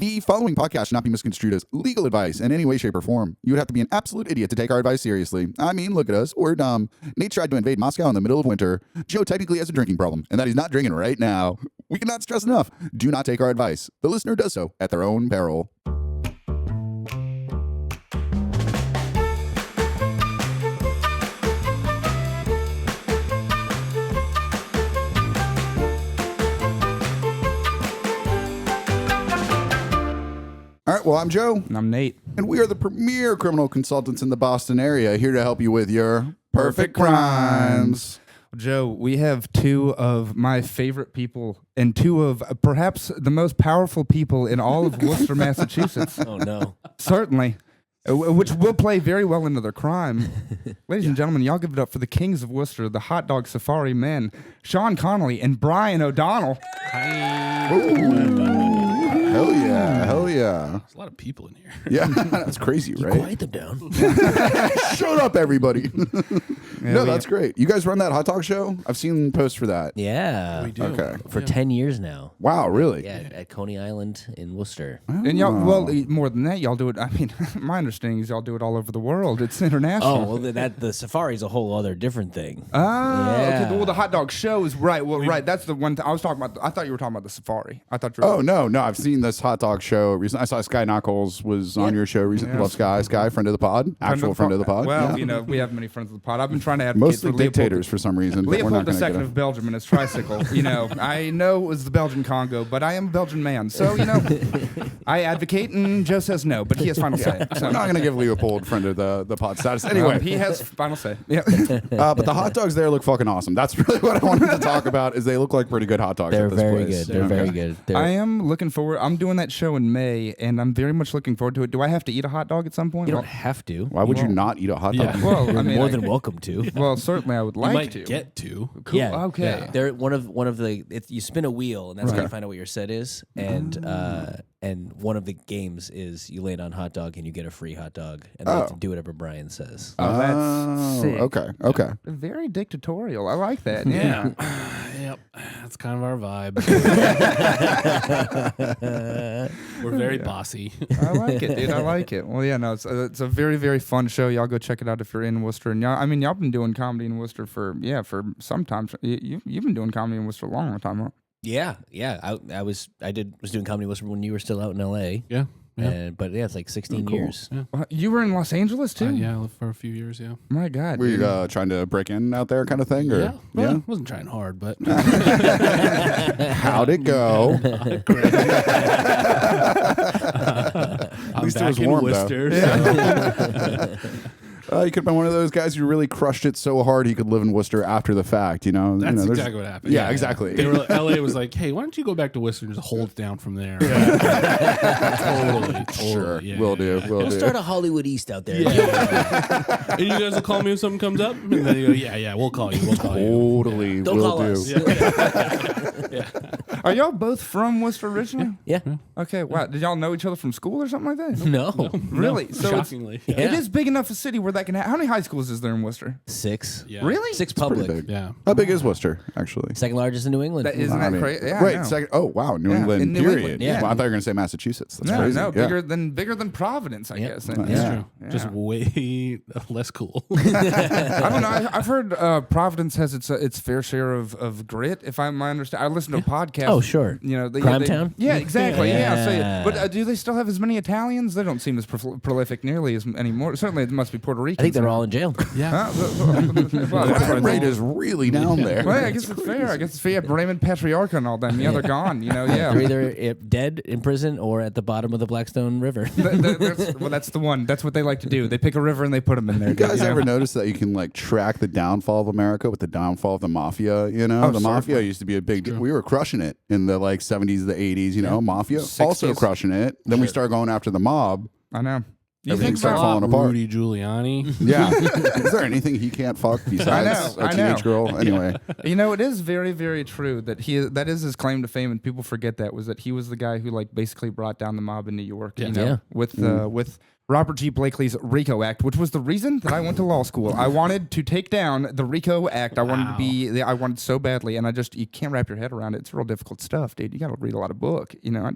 The following podcast should not be misconstrued as legal advice in any way, shape, or form. You would have to be an absolute idiot to take our advice seriously. I mean, look at us. We're dumb. Nate tried to invade Moscow in the middle of winter. Joe technically has a drinking problem, and that he's not drinking right now. We cannot stress enough. Do not take our advice. The listener does so at their own peril. All right, well, I'm Joe. And I'm Nate. And we are the premier criminal consultants in the Boston area, here to help you with your perfect crimes. Joe, we have two of my favorite people and two of perhaps the most powerful people in all of Worcester, Massachusetts. Oh, no. Certainly. Which will play very well into their crime. Ladies and gentlemen, y'all give it up for the kings of Worcester, the hot dog safari men, Shaun Connolly and Bryan O'Donnell. Hell yeah, hell yeah. There's a lot of people in here. Yeah, that's crazy, right? Quiet them down. Shut up, everybody. Yeah, No, that's great. You guys run that hot dog show? I've seen posts for that. Yeah. We do. Okay. For 10 years now. Wow, really? Yeah, at Coney Island in Worcester. And y'all, well, more than that, y'all do it. I mean, my understanding is y'all do it all over the world. It's international. Oh, well, the safari's a whole other different thing. Oh, Yeah. okay. Well, the hot dog show is right. Well, right. That's the one I was talking about. I thought you were talking about the safari. I thought you were. Oh, no. I've seen this hot dog show recently. I saw Sky Knuckles was on your show recently. Yeah. Love Sky. Sky, friend of the pod. Actual friend of the pod. Well, Yeah. you know, we have many friends of the pod. I've been trying to advocate Mostly for Leopold dictators for some reason. But we're not Leopold going to II of Belgium and his tricycle. You know, I know it was the Belgian Congo, but I am a Belgian man. So, you know, I advocate and Joe says no, but he has final say. So I'm not going to give Leopold friend of the pod status. Anyway, he has final say. Yeah. but the hot dogs there look fucking awesome. That's really what I wanted to talk about. Is they look like pretty good hot dogs. They're at this very place. good. They're very good. I am looking forward. I'm doing that show in May, and I'm very much looking forward to it. Do I have to eat a hot dog at some point? You don't have to. Why would you not eat a hot dog? Yeah. Well, You're I mean, more than welcome to. Well, certainly I would like You might to. get to. Cool. Yeah. Okay. They're one of the. You spin a wheel, and that's how you find out what your set is. And one of the games is you land on hot dog and you get a free hot dog, and they have to do whatever Bryan says. Oh, that's sick. Okay. Very dictatorial. I like that. Yeah. Yep. That's kind of our vibe. We're very bossy. I like it, dude. I like it. Well, yeah, no, it's a very, very fun show. Y'all go check it out if you're in Worcester. And y'all been doing comedy in Worcester for some time. You've been doing comedy in Worcester a long time, huh? Yeah. I was doing comedy with when you were still out in L.A. Yeah. But it's like 16 years. Yeah. You were in Los Angeles too? Yeah, I lived for a few years, yeah. My God. Were you dude. trying to break in out there kind of thing? Or? Yeah. Well, I wasn't trying hard, but... How'd it go? At least it was warm, though. Worcester. You could have been one of those guys who really crushed it so hard he could live in Worcester after the fact, you know? That's there's- exactly what happened. Yeah, exactly. They were, LA was like, hey, why don't you go back to Worcester and just hold it down from there? Totally. Sure, Yeah, will do. We'll start a Hollywood East out there. And you guys will call me if something comes up? And then you go, yeah, we'll call you. Totally Don't will call do. us. Are y'all both from Worcester originally? Yeah. Okay. Wow. Did y'all know each other from school or something like that? No. Really? So Shockingly. it is big enough a city where that can happen. How many high schools is there in Worcester? 6. Yeah. Really? 6 Pretty public. big. Yeah. How big is Worcester, actually? Second largest in New England. Isn't I that mean, crazy? Yeah, I Wait, know. second. Oh, wow. New Yeah, England, in New period. England, yeah. Well, I thought you were going to say Massachusetts. That's No, crazy. no, Yeah. bigger than Providence, I Yeah. guess. That's Yeah. True. Just way less cool. I don't know. I've heard Providence has its fair share of grit. If I understand, I listen to a podcast. Oh, sure. You know, Crime Town? Yeah, exactly. Yeah. So, Yeah. but do they still have as many Italians? They don't seem as prolific nearly as anymore. Certainly, it must be Puerto Ricans. I think they're all in jail. Yeah. Well, That rate is really down there. well, yeah, I guess it's fair. I guess it's fair. Raymond Patriarcha and all them. Yeah, they're gone. You know, yeah. They're either dead in prison or at the bottom of the Blackstone River. That's the one. That's what they like to do. They pick a river and they put them in there. You guys you know? ever notice that you can like track the downfall of America with the downfall of the mafia? You know, Oh, the mafia used to be a big. We were crushing it in the like 70s, the 80s. You know, mafia also 60s. crushing it. Then we started going after the mob. I know. You everything think starts about falling apart. Rudy Giuliani. Yeah. Is there anything he can't fuck besides a teenage girl? Anyway. You know, it is very, very true that that is his claim to fame, and people forget that was that he was the guy who like basically brought down the mob in New York. You know, with Robert G. Blakely's RICO Act, which was the reason that I went to law school. I wanted to take down the RICO Act. I wanted so badly, and you can't wrap your head around it. It's real difficult stuff, dude. You got to read a lot of book. You know,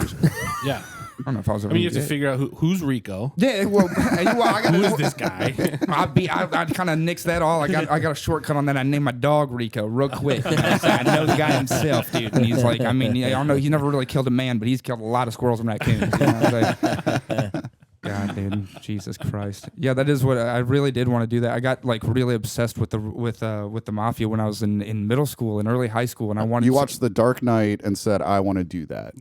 yeah. I don't know if I was. I mean, you have to figure out who's Rico. Yeah, well, I got who is this guy? I kind of nixed that all. I got a shortcut on that. I named my dog Rico real quick. I know the guy himself, dude. And he's like, I mean, I don't know. He never really killed a man, but he's killed a lot of squirrels and raccoons. You know, God, dude, Jesus Christ! Yeah, that is what I really did want to do. That I got like really obsessed with the mafia when I was in middle school and early high school, and I wanted. You watched The Dark Knight and said, "I want to do that."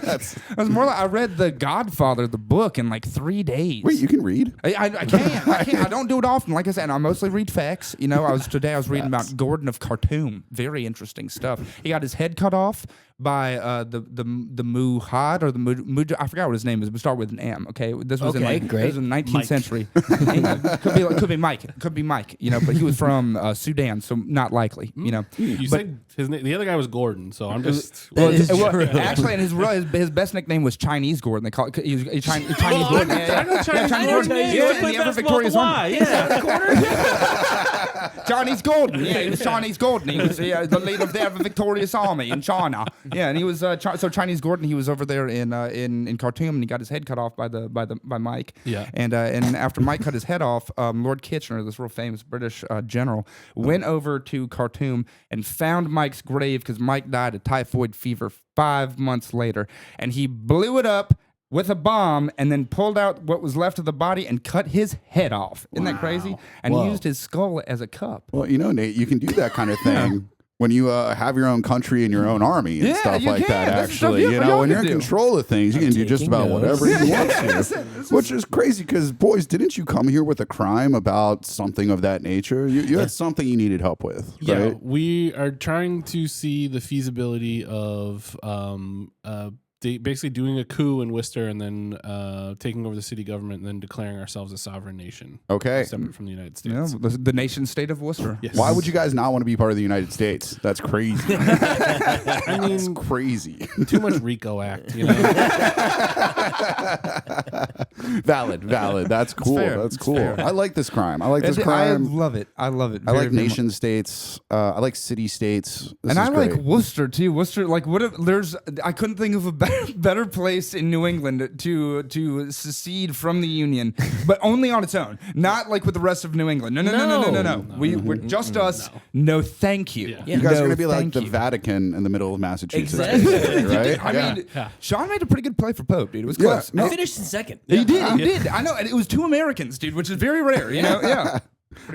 It was more like I read The Godfather, the book, in like 3 days. Wait, you can read? I can't. I don't do it often. Like I said, I mostly read facts. You know, I was reading about Gordon of Khartoum. Very interesting stuff. He got his head cut off by the Muhad or the Mujahid. I forgot what his name is, but start with an M. Okay, this was in the 19th century. could be Mike. Could be Mike. You know, but he was from Sudan, so not likely. You know, you said the other guy was Gordon, so I'm just. Actually, and his best nickname was Chinese Gordon. They call it Chinese Gordon. I know Chinese Gordon. Yeah, Played the Victoria's Army. Yeah, Chinese Gordon. Yeah, he was Chinese Gordon. He was the leader of the victorious army in China. Yeah, and he was so Chinese Gordon. He was over there in Khartoum, and he got his head cut off by Mike. Yeah, and after Mike cut his head off, Lord Kitchener, this real famous British general, went over to Khartoum and found Mike's grave because Mike died of typhoid fever 5 months later, and he blew it up with a bomb and then pulled out what was left of the body and cut his head off. Isn't that crazy? And he used his skull as a cup. Well, you know, Nate, you can do that kind of thing when you have your own country and your own army and stuff like that, actually. You know, when you're in control of things, you can do just about whatever you want to. Which is crazy because, boys, didn't you come here with a crime about something of that nature? You had something you needed help with, yeah, right? We are trying to see the feasibility of basically doing a coup in Worcester and then taking over the city government and then declaring ourselves a sovereign nation. Okay. Separate from the United States. Yeah, the nation state of Worcester. Yes. Why would you guys not want to be part of the United States? That's crazy. I mean, it's crazy. Too much RICO Act, you know? Valid. That's cool. That's cool. Fair. I like this crime. I like this crime. I love it. I like nation states. I like city states. And I like Worcester too. Worcester, like I couldn't think of a better place in New England to secede from the Union, but only on its own, not like with the rest of New England. No. We're just us. No, thank you. Yeah. You guys are going to be like the Vatican in the middle of Massachusetts, Exactly. right? I mean, Shaun made a pretty good play for Pope, dude. It was close. He finished in second. He did. I know, and it was 2 Americans, dude, which is very rare. You know, yeah.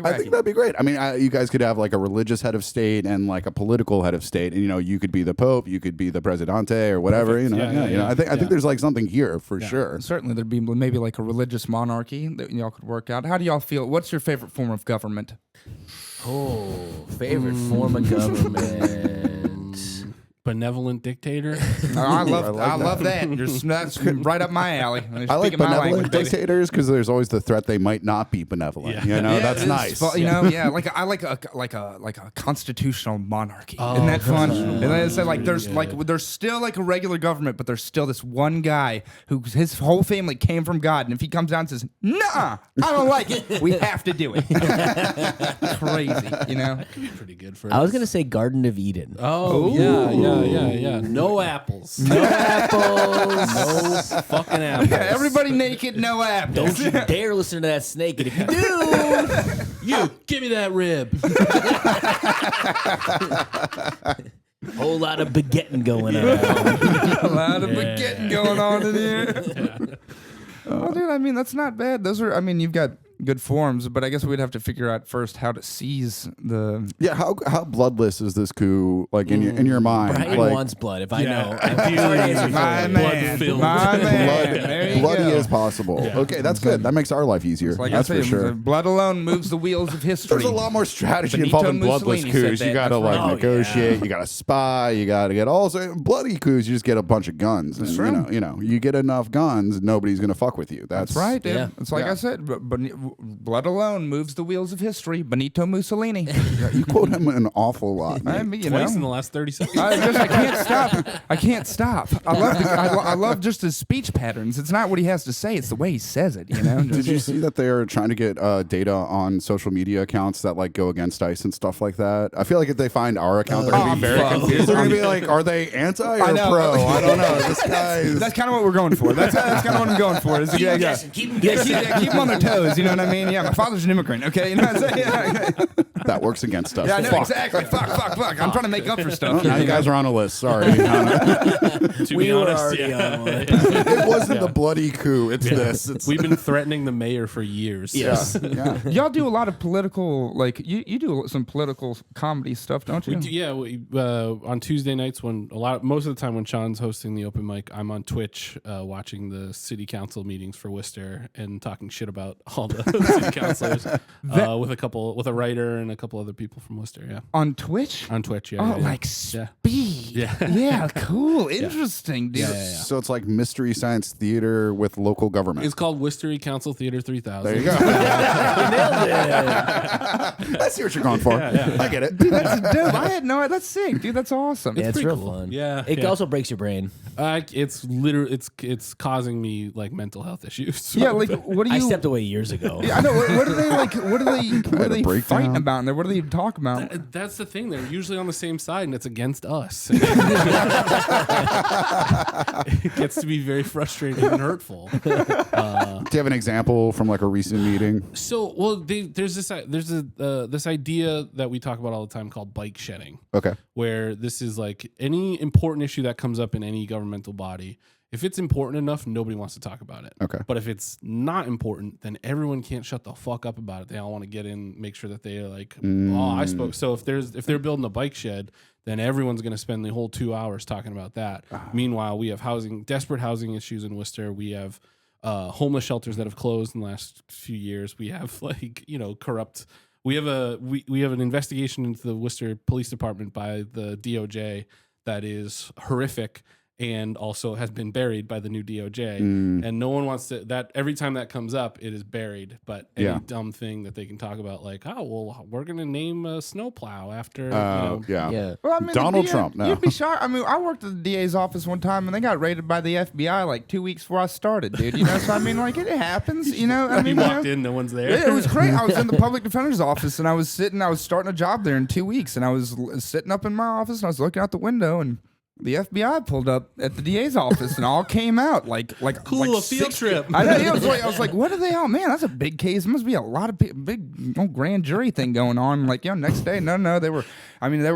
I think that'd be great. I mean, you guys could have like a religious head of state and like a political head of state, and you could be the Pope, you could be the Presidente or whatever. I think there's like something here for sure. Certainly, there'd be maybe like a religious monarchy that y'all could work out. How do y'all feel? What's your favorite form of government? Oh, favorite form of government. Benevolent dictator. I love that. That's right up my alley. I like benevolent dictators because there's always the threat they might not be benevolent. Yeah. That's nice. I like a constitutional monarchy. Isn't that fun? And then it's like there's still like a regular government, but there's still this one guy who his whole family came from God, and if he comes down and says, "Nah, I don't like it," we have to do it. Crazy, you know. Pretty good for. I was gonna say Garden of Eden. Oh yeah. No apples. No apples. No fucking apples. Yeah, everybody naked, no apples. Don't you dare listen to that snake. And if you do, you give me that rib. Whole lot of baguetting going on. A lot of baguetting going on in here. Oh, dude, I mean, that's not bad. Those are, I mean, you've got good forms, but I guess we'd have to figure out first how to seize the. Yeah, how bloodless is this coup? Like in your mind, Brian like, wants blood. If I know, My man, there you bloody go. as possible. Okay, that's good. That makes our life easier. Like that's I say, for sure. blood alone moves the wheels of history. There's a lot more strategy Benito involved in bloodless Mussolini said coups. You that. got to That's like right. negotiate. You got to spy. You got to get all bloody coups. You just get a bunch of guns. And, true. you get enough guns, nobody's gonna fuck with you. That's right, dude. Yeah. It's like I said, blood alone moves the wheels of history. Benito Mussolini. Yeah, you quote him an awful lot. I mean, Twice in the last 30 seconds. I can't stop. I can't stop. I love just his speech patterns. It's not what he has to say; it's the way he says it. You know. Did you see that they're trying to get data on social media accounts that like go against ICE and stuff like that? I feel like if they find our account, they're gonna be very confused. They're gonna be like, "Are they anti or pro?" I don't know. This guy. That's kind of what we're going for. That's kind of what I'm going for. Is, keep them keep them on their toes. You know what I mean? Yeah, my father's an immigrant. Okay, you know what I'm saying? Yeah, That works against us. yeah I know Fuck. exactly. Fuck. I'm trying to make up for stuff. Now you guys are on a list. Sorry. To be We were honest, already on one. It wasn't the bloody coup. It's this. It's we've been threatening the mayor for years. Yes. yeah. Y'all do a lot of political, like you do some political comedy stuff, don't you? We do, yeah, on Tuesday nights when most of the time when Sean's hosting the open mic, I'm on Twitch watching the city council meetings for Worcester and talking shit about all the city councilors with a writer and a couple other people from Worcester. Yeah, On Twitch? on Twitch. Yeah, Oh, yeah, like yeah. speed. Yeah. Cool. Interesting, dude. Yeah. So it's like Mystery Science Theater with local government. It's called Worcester Council Theater 3000. There you go. I see what you're going for. I get it. Dude, that's dope. I had no. That's sick, dude. That's awesome. Yeah, it's pretty real cool. fun. Yeah, It yeah. also breaks your brain. It's literally it's causing me like mental health issues. So Yeah, like what do you? I stepped away years ago. Yeah, I know. What are they like? What are they breakdown. fighting about in there? What do they talk about? That's the thing. They're usually on the same side, and it's against us. It gets to be very frustrating and hurtful. Do you have an example from like a recent meeting? So, well, there's this idea that we talk about all the time called bike shedding, Okay. where this is like any important issue that comes up in any governmental body. If it's important enough, nobody wants to talk about it. Okay. But if it's not important, then everyone can't shut the fuck up about it. They all want to get in, make sure that they're like, oh, I spoke. So if they're building a bike shed, then everyone's going to spend the whole 2 hours talking about that. Meanwhile, we have desperate housing issues in Worcester. We have homeless shelters that have closed in the last few years. We have corrupt. We have an investigation into the Worcester Police Department by the DOJ that is horrific and also has been buried by the new DOJ. And no one wants to, that every time that comes up, it is buried. But any dumb thing that they can talk about, like, oh, well, we're going to name a snowplow after, Yeah. Well, I mean, Donald the DA, Trump, no. You'd be shocked. I mean, I worked at the DA's office one time, and they got raided by the FBI like 2 weeks before I started, dude. You know, so I mean, like, it happens. You know, I mean, You walked in, no one's there. It was great. I was in the public defender's office, and I was starting a job there in 2 weeks, and I was sitting up in my office, and I was looking out the window, and the FBI pulled up at the DA's office and all came out like Cool, like a field trip. I know. I was like, what are they all? Man, that's a big case. There must be a lot of big grand jury thing going on. Like, next day, no, they were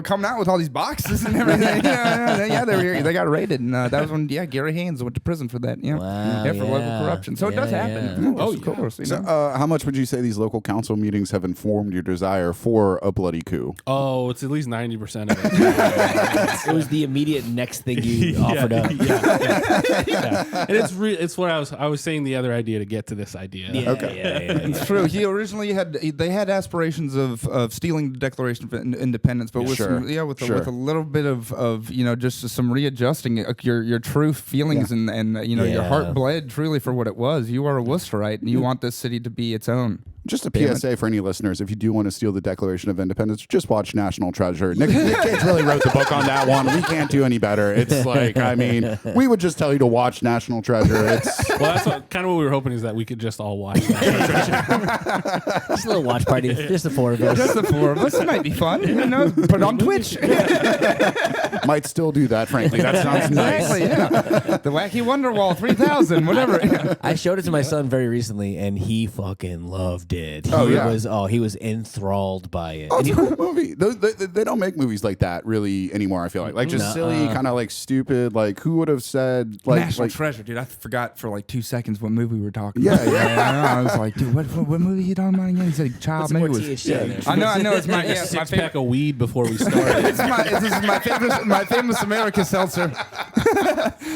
coming out with all these boxes and everything. They got raided, and that was when Gary Haynes went to prison for that. Wow, for local corruption. So it does happen. yeah. Of course. You know? So, how much would you say these local council meetings have informed your desire for a bloody coup? Oh, it's at least 90% of it. It was the immediate next thing you offered up. Yeah. And it's what I was saying the other idea to get to this idea. Yeah, Okay. yeah. It's true. He originally had aspirations of stealing the Declaration of Independence, but with Sure. with a little bit of just some readjusting your true feelings and your heart bled truly for what it was. You are a Worcesterite, and you want this city to be its own. Just a PSA for any listeners: if you do want to steal the Declaration of Independence, just watch National Treasure. Nick Cage really wrote the book on that one. We can't do any better. It's like, I mean, we would just tell you to watch National Treasure. It's Well, that's kind of what we were hoping is that we could just all watch that. Just a little watch party, just the four of us. Just the four of us. It might be fun. Put it on Twitch. might still do that. Frankly, that sounds nice. Exactly. Yeah. The Wacky Wonder Wall 3000, whatever. I showed it to my son very recently, and he fucking loved did. Oh, he yeah. he was enthralled by it. Oh, And it's he- a cool movie. They don't make movies like that really anymore. I feel like just silly, kind of like stupid. Like who would have said like National Treasure, dude. I forgot for like 2 seconds what movie we were talking Yeah, about. yeah. I was like, dude, what movie are you talking about again? He said Child. Put some Maybe more it was. THC in there. I know. It's my Six my pack favorite. of weed before we started. This is my famous America seltzer.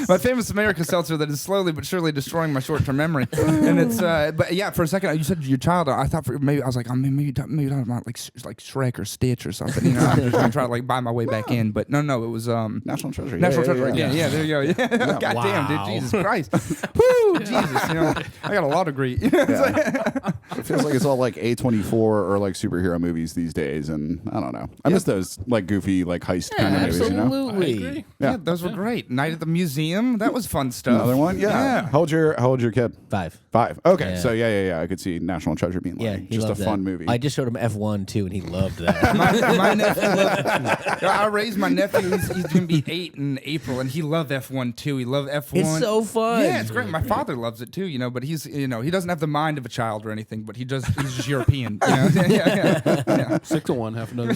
My famous America seltzer that is slowly but surely destroying my short-term memory. And it's but yeah, for a second you said your child. I thought maybe I was like, maybe you're talking about like Shrek or Stitch or something. You know, I'm just gonna try to like buy my way back in. But no, it was National Treasure. National Yeah, Treasure. yeah, Yeah, there you go. Yeah. God damn, Wow. dude, Jesus Christ. Woo, Jesus. You know, I got a law degree. It feels like it's all like A24 or like superhero movies these days, and I don't know. I miss those like goofy like heist kind of movies. You know? Absolutely. Yeah, those were great. Night at the Museum. That was fun stuff. Another one. Yeah. How old's your kid? 5. 5. Okay. Yeah. So yeah. I could see National Treasure being Yeah, like he just a loved fun that. movie. I just showed him F1 too, and he loved that. My nephew loved, I raised my nephew. He's going to be 8 in April, and he loved F1 too. He loved F1. It's so fun. Yeah, it's great. My father loves it too, you know, but he's, you know, he doesn't have the mind of a child or anything, but he's just European. You know? Yeah. 6 to 1, half another.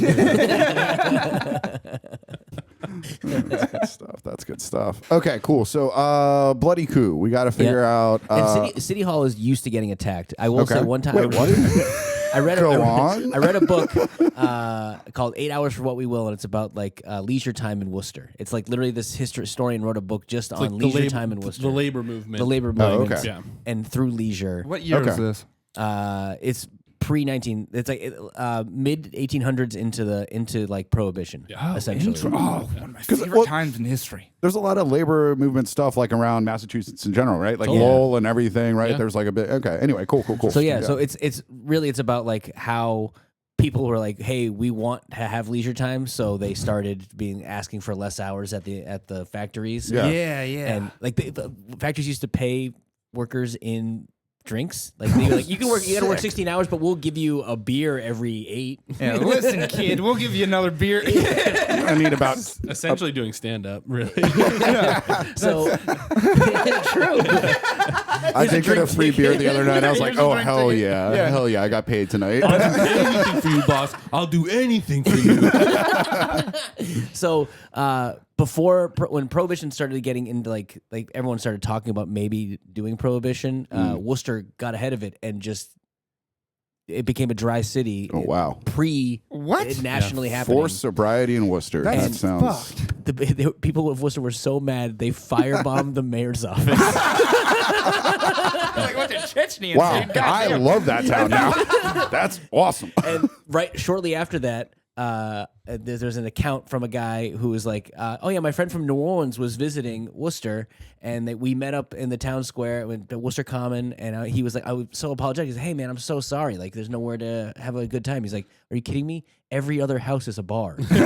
That's good stuff. That's good stuff. Okay, cool. So, bloody coup. We got to figure out. And City Hall is used to getting attacked. I will say one time. Wait, what? I read Go on. I read a book called 8 Hours for What We Will, and it's about like leisure time in Worcester. It's like literally this historian wrote a book just on Like leisure time in Worcester. The labor movement. The labor Oh, movement. okay. Yeah. And through leisure. What year Okay. is this? It's pre-19. It's like mid 1800s into like prohibition, essentially. One of my favorite well- times in history. There's a lot of labor movement stuff like around Massachusetts in general, right? Like Totally. Lowell and everything, right? Yeah. There's like a bit. Okay. Anyway, cool. So so it's really about like how people were like, hey, we want to have leisure time, so they started asking for less hours at the factories. Yeah. Yeah. And like the factories used to pay workers in drinks. Like they were like, you gotta work 16 hours, but we'll give you a beer every 8. Yeah, listen, kid, we'll give you another beer. I need about. Essentially doing stand up, really. So true. I did get a free beer the other night. I was like, Here's a oh drink hell ticket. yeah, hell yeah! I got paid tonight. I'll do anything for you, boss. I'll do anything for you. So when Prohibition started getting into like everyone started talking about maybe doing Prohibition, Worcester got ahead of it and it became a dry city. Oh wow! It nationally happening. Forced sobriety in Worcester. That's That sounds. fucked. The people of Worcester were so mad they firebombed the mayor's office. Like, what the Chechnya? Wow, Dude, I goddamn. love that town now. That's awesome. And right shortly after that, there's an account from a guy who was like, "Oh yeah, my friend from New Orleans was visiting Worcester, and we met up in the town square at the Worcester Common." And he was like, "I was so apologetic." He's like, "Hey man, I'm so sorry. Like, there's nowhere to have a good time." He's like, "Are you kidding me? Every other house is a bar." They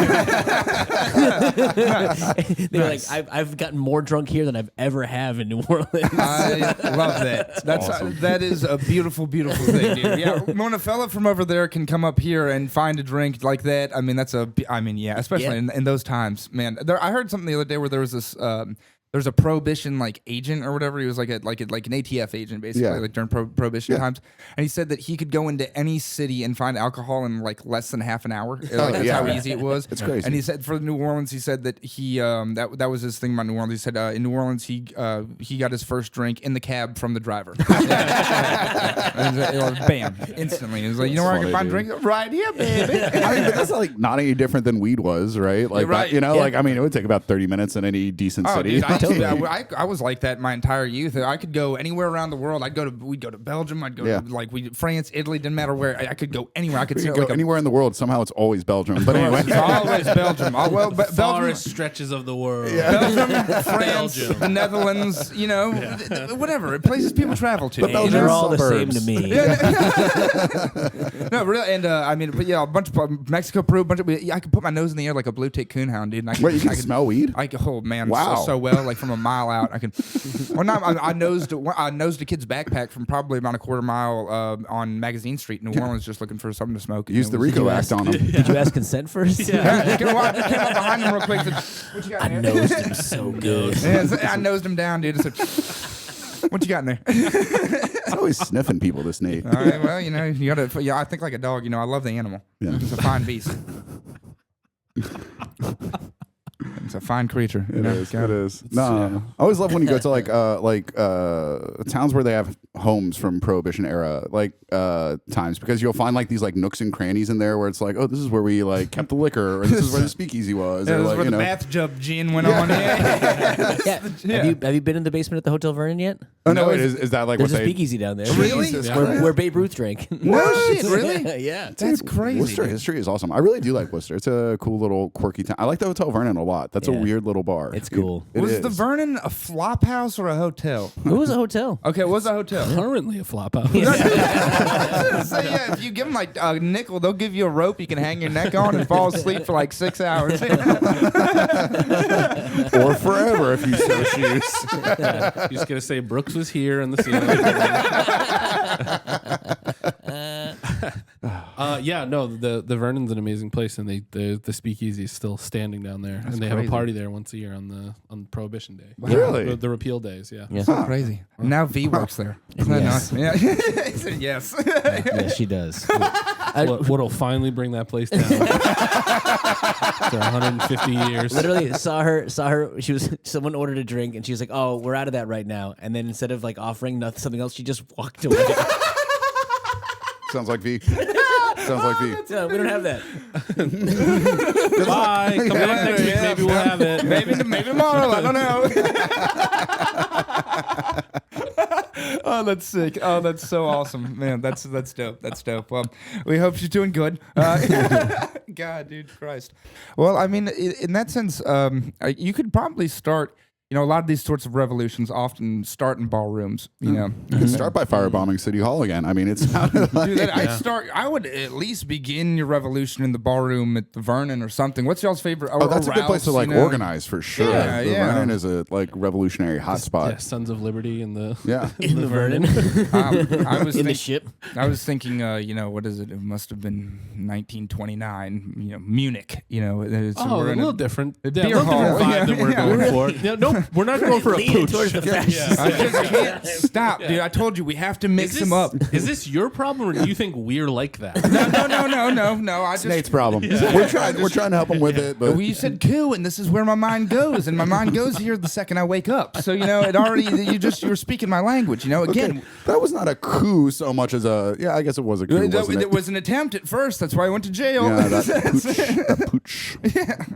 were like, "I've gotten more drunk here than I've ever have in New Orleans." I love that. That is a beautiful, beautiful thing, dude. Yeah, when a fella from over there can come up here and find a drink like that, I mean, especially in those times, man. I heard something the other day where there was this. There's a prohibition like agent or whatever. He was like an ATF agent basically, Yeah. like during prohibition times. And he said that he could go into any city and find alcohol in like less than half an hour. Like, that's how easy it was. It's crazy. And he said for New Orleans, he said that he that was his thing about New Orleans. He said in New Orleans he got his first drink in the cab from the driver. Bam, instantly. He was like, you know where I can find drinks? Right here, baby. I mean, but that's like not any different than weed was, right? Like, You're right. that, you know, Yeah. like I mean, it would take about 30 minutes in any decent Oh, city. dude, I was like that my entire youth. I could go anywhere around the world. We'd go to Belgium. I'd go to France, Italy. Didn't matter where. I could go anywhere. I could We see could go like anywhere in the world. Somehow it's always Belgium. But anyway, It's always Belgium. Belgium, Forest stretches of the world. Belgium, France, Belgium. the Netherlands. You know, whatever places people travel to. Belgium They're is all the same suburbs. to me. No, really, and I mean, but yeah, a bunch of Mexico, Peru, I could put my nose in the air like a blue tick coonhound, dude. And I could, wait, you can I could smell weed? I could, oh man, Wow. so well, like from a mile out. I can. Well, no, I nosed a kid's backpack from probably about a quarter mile on Magazine Street in New Orleans, just looking for something to smoke. Use the RICO Act on them. Did you ask consent first? Yeah, came up behind him real quick. Said, what you got I in here? nosed him so good. Yeah, I nosed him down, dude. I said, What you got in there? It's always sniffing people, this Nate. All right, well, you know, you gotta. Yeah, I think like a dog. You know, I love the animal. Yeah. It's a fine beast. It's a fine creature. It is. No, I always love when you go to like towns where they have homes from Prohibition era times, because you'll find like these like nooks and crannies in there where it's like, oh, this is where we like kept the liquor, or this is where the speakeasy was, Yeah, or this is like, where you the know. bathtub gin went on. Yeah. Yeah. Have you been in the basement at the Hotel Vernon yet? Oh no, wait, is that like There's what a they? speakeasy down there. Really? Jesus Where Babe Ruth drank. No shit, really? Yeah. That's crazy. Worcester dude. history is awesome. I really do like Worcester. It's a cool little quirky town. I like the Hotel Vernon a lot. That's a Yeah. weird little bar. It's cool. It Was is. the Vernon a flop house or a hotel? It was a hotel. Okay, it was a hotel. Currently a flop house. So yeah, if you give them like a nickel, they'll give you a rope you can hang your neck on and fall asleep for like 6 hours. Or forever if you so choose. You're just gonna say Brooks was here in the ceiling. Yeah, no, the Vernon's an amazing place, and the speakeasy is still standing down there, and they have crazy. a party there once a year on Prohibition Day. Really? The repeal days, yeah. Yeah. So crazy. Now V works there. Isn't that Yes. nice? Yeah. He said yes. Yeah, she does. What'll finally bring that place down after 150 years. Literally saw her. Someone ordered a drink and she was like, "Oh, we're out of that right now." And then instead of like offering something else, she just walked away. Sounds like V. Sounds like V. No, we don't have that. Bye. Come back next week. Maybe we'll have it. maybe tomorrow. I don't know. Oh, that's sick. Oh, that's so awesome, man. That's dope. That's dope. Well, we hope she's doing good. God, dude, Christ. Well, I mean, in that sense, you could probably start. You know, a lot of these sorts of revolutions often start in ballrooms. You know, You could start by firebombing City Hall again. I mean, it sounded like... Dude, I would at least begin your revolution in the ballroom at the Vernon or something. What's y'all's favorite? Oh, that's a good place to like Ralph's, you know? organize for sure. Yeah, the yeah. Vernon is a like revolutionary hotspot. Yeah, Sons of Liberty and the In the Vernon. I was In the think- ship. I was thinking, you know, what is it? It must have been 1929. You know, Munich. You know, it's, Oh, a we're in little different. a Yeah, beer a little different hall. vibe than we're Yeah. going for. Yeah, nope, we're not going for a Leaning pooch. towards the fascist. I just can't stop, dude. I told you we have to mix them up. Is this your problem, or do you think we're like that? No. I just Nate's problem. We're trying to help him with it, but Well, you said coup, and this is where my mind goes, and my mind goes here the second I wake up. So you know, it already you were speaking my language. You know, again. okay, that was not a coup so much as a I guess it was a coup. Wasn't It it? was an attempt at first. That's why I went to jail. Yeah, that pooch.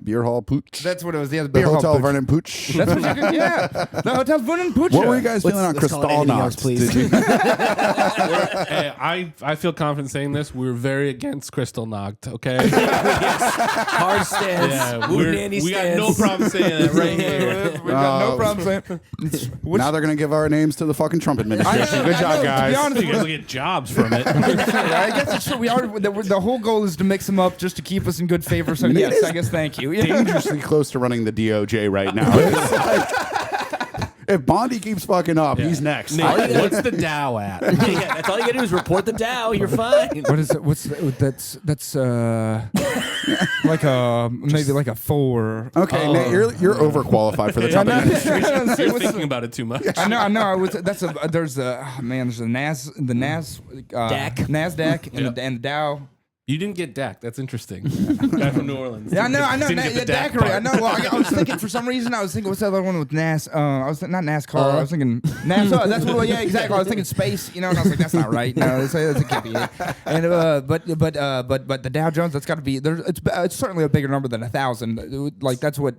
Beer hall pooch. That's what it was. Yeah, the The beer hall Hotel pooch. Vernon pooch. That's what you could. Yeah, the Hotel Vernon pooch. What were you guys feeling on Let's call it anything else, Kristallnacht? please. Did you- Hey, I feel confident saying this. We're very against Kristallnacht, okay? Hard stance. Yeah, Woo nanny we got stance. no problem saying that right here. We got no Oh. problem saying. Now they're gonna give our names to the fucking Trump administration. Good job, To be guys. honest, You guys will get jobs from it. I guess it's true. We are. The whole goal is to mix them up just to keep us in good favor. So yes, is I guess thank you. Dangerously close to running the DOJ right now. It's like, if Bondi keeps fucking up, he's next. Nate, what's the Dow at? Yeah, that's all you gotta do is report the Dow. You're fine. What is it? That's like a maybe like a 4. Okay, Nate, you're overqualified for the Trump administration. You're thinking about it too much. I know. I was. There's a there's a Nasdaq, and the Dow. You didn't get Dak. That's interesting. Guy from New Orleans. Yeah, I know. Didn't get the Dak Daiquiri. I part. know. Well, I was thinking for some reason. I was thinking what's the other one with NAS? I was not NASCAR. I was thinking NASA. That's what. Yeah, exactly. I was thinking space. You know, and I was like, that's not right. No, that's it can't be it. And but the Dow Jones. That's got to be. It's certainly a bigger number than 1,000. Like that's what.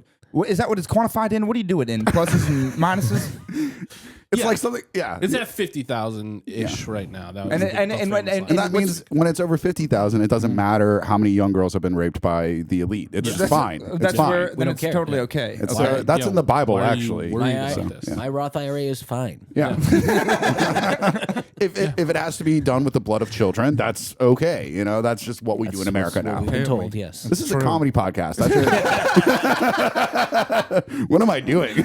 Is that what it's quantified in? What do you do it in? Pluses and minuses? It's like something, yeah. It's at 50,000-ish right now. That was And- the and- famous and- line. And that means when it's over 50,000, it doesn't matter how many young girls have been raped by the elite. It's just fine. It's That's fine. where We then don't it's care. totally okay. It's, Okay. that's in the Bible, why are you actually. worried My, about this? my Roth IRA is fine. Yeah. if it has to be done with the blood of children, that's okay. You know, that's just what we do in America That's now. what we've been Apparently. told, yes. This is a comedy podcast. That's it. What am I doing?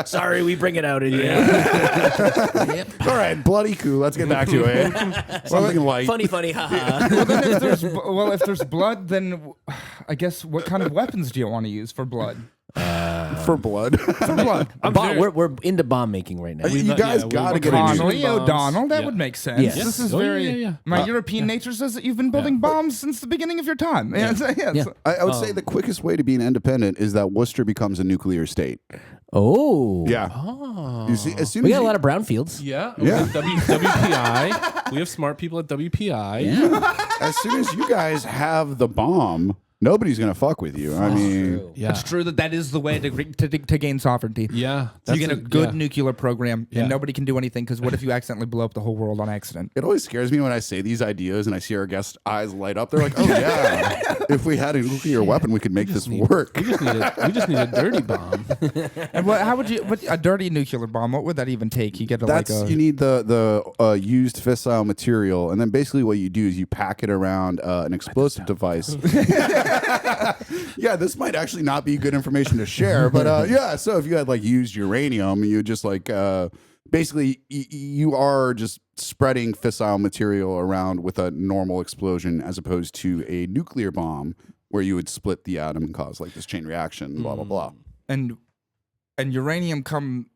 Sorry, we bring it out in you. All right, bloody coup. Let's get back to it. Something light. Funny, haha. Well, then if there's blood, then I guess what kind of weapons do you want to use for blood? For blood. For blood. We're into bomb making right now. You guys got to get Connolly, into O'Donnell, that would make sense. Yes. This is Oh, very. yeah. My European nature says that you've been building bombs since the beginning of your time. Yeah. I would say the quickest way to be an independent is that Worcester becomes a nuclear state. Oh. Yeah. Oh. You see, as soon We as got a you, lot of brownfields. Yeah. Yeah. WPI. We have smart people at WPI. as soon as you guys have the bomb, nobody's gonna fuck with you. I mean, Yeah. It's true that is the way to gain sovereignty. Yeah. You get a good yeah. nuclear program, Yeah. and nobody can do anything, because what if you accidentally blow up the whole world on accident? it always scares me when I say these ideas and I see our guests' eyes light up. They're like, "Oh yeah, if we had a nuclear weapon, we could make this work." We just need a dirty bomb. And how would you? A dirty nuclear bomb? What would that even take? You get a, That's like a. you need the used fissile material, and then basically what you do is you pack it around an explosive device. Yeah, this might actually not be good information to share, but yeah. So if you had like used uranium, you just like basically you are just spreading fissile material around with a normal explosion, as opposed to a nuclear bomb where you would split the atom and cause like this chain reaction. Blah blah blah. and uranium comes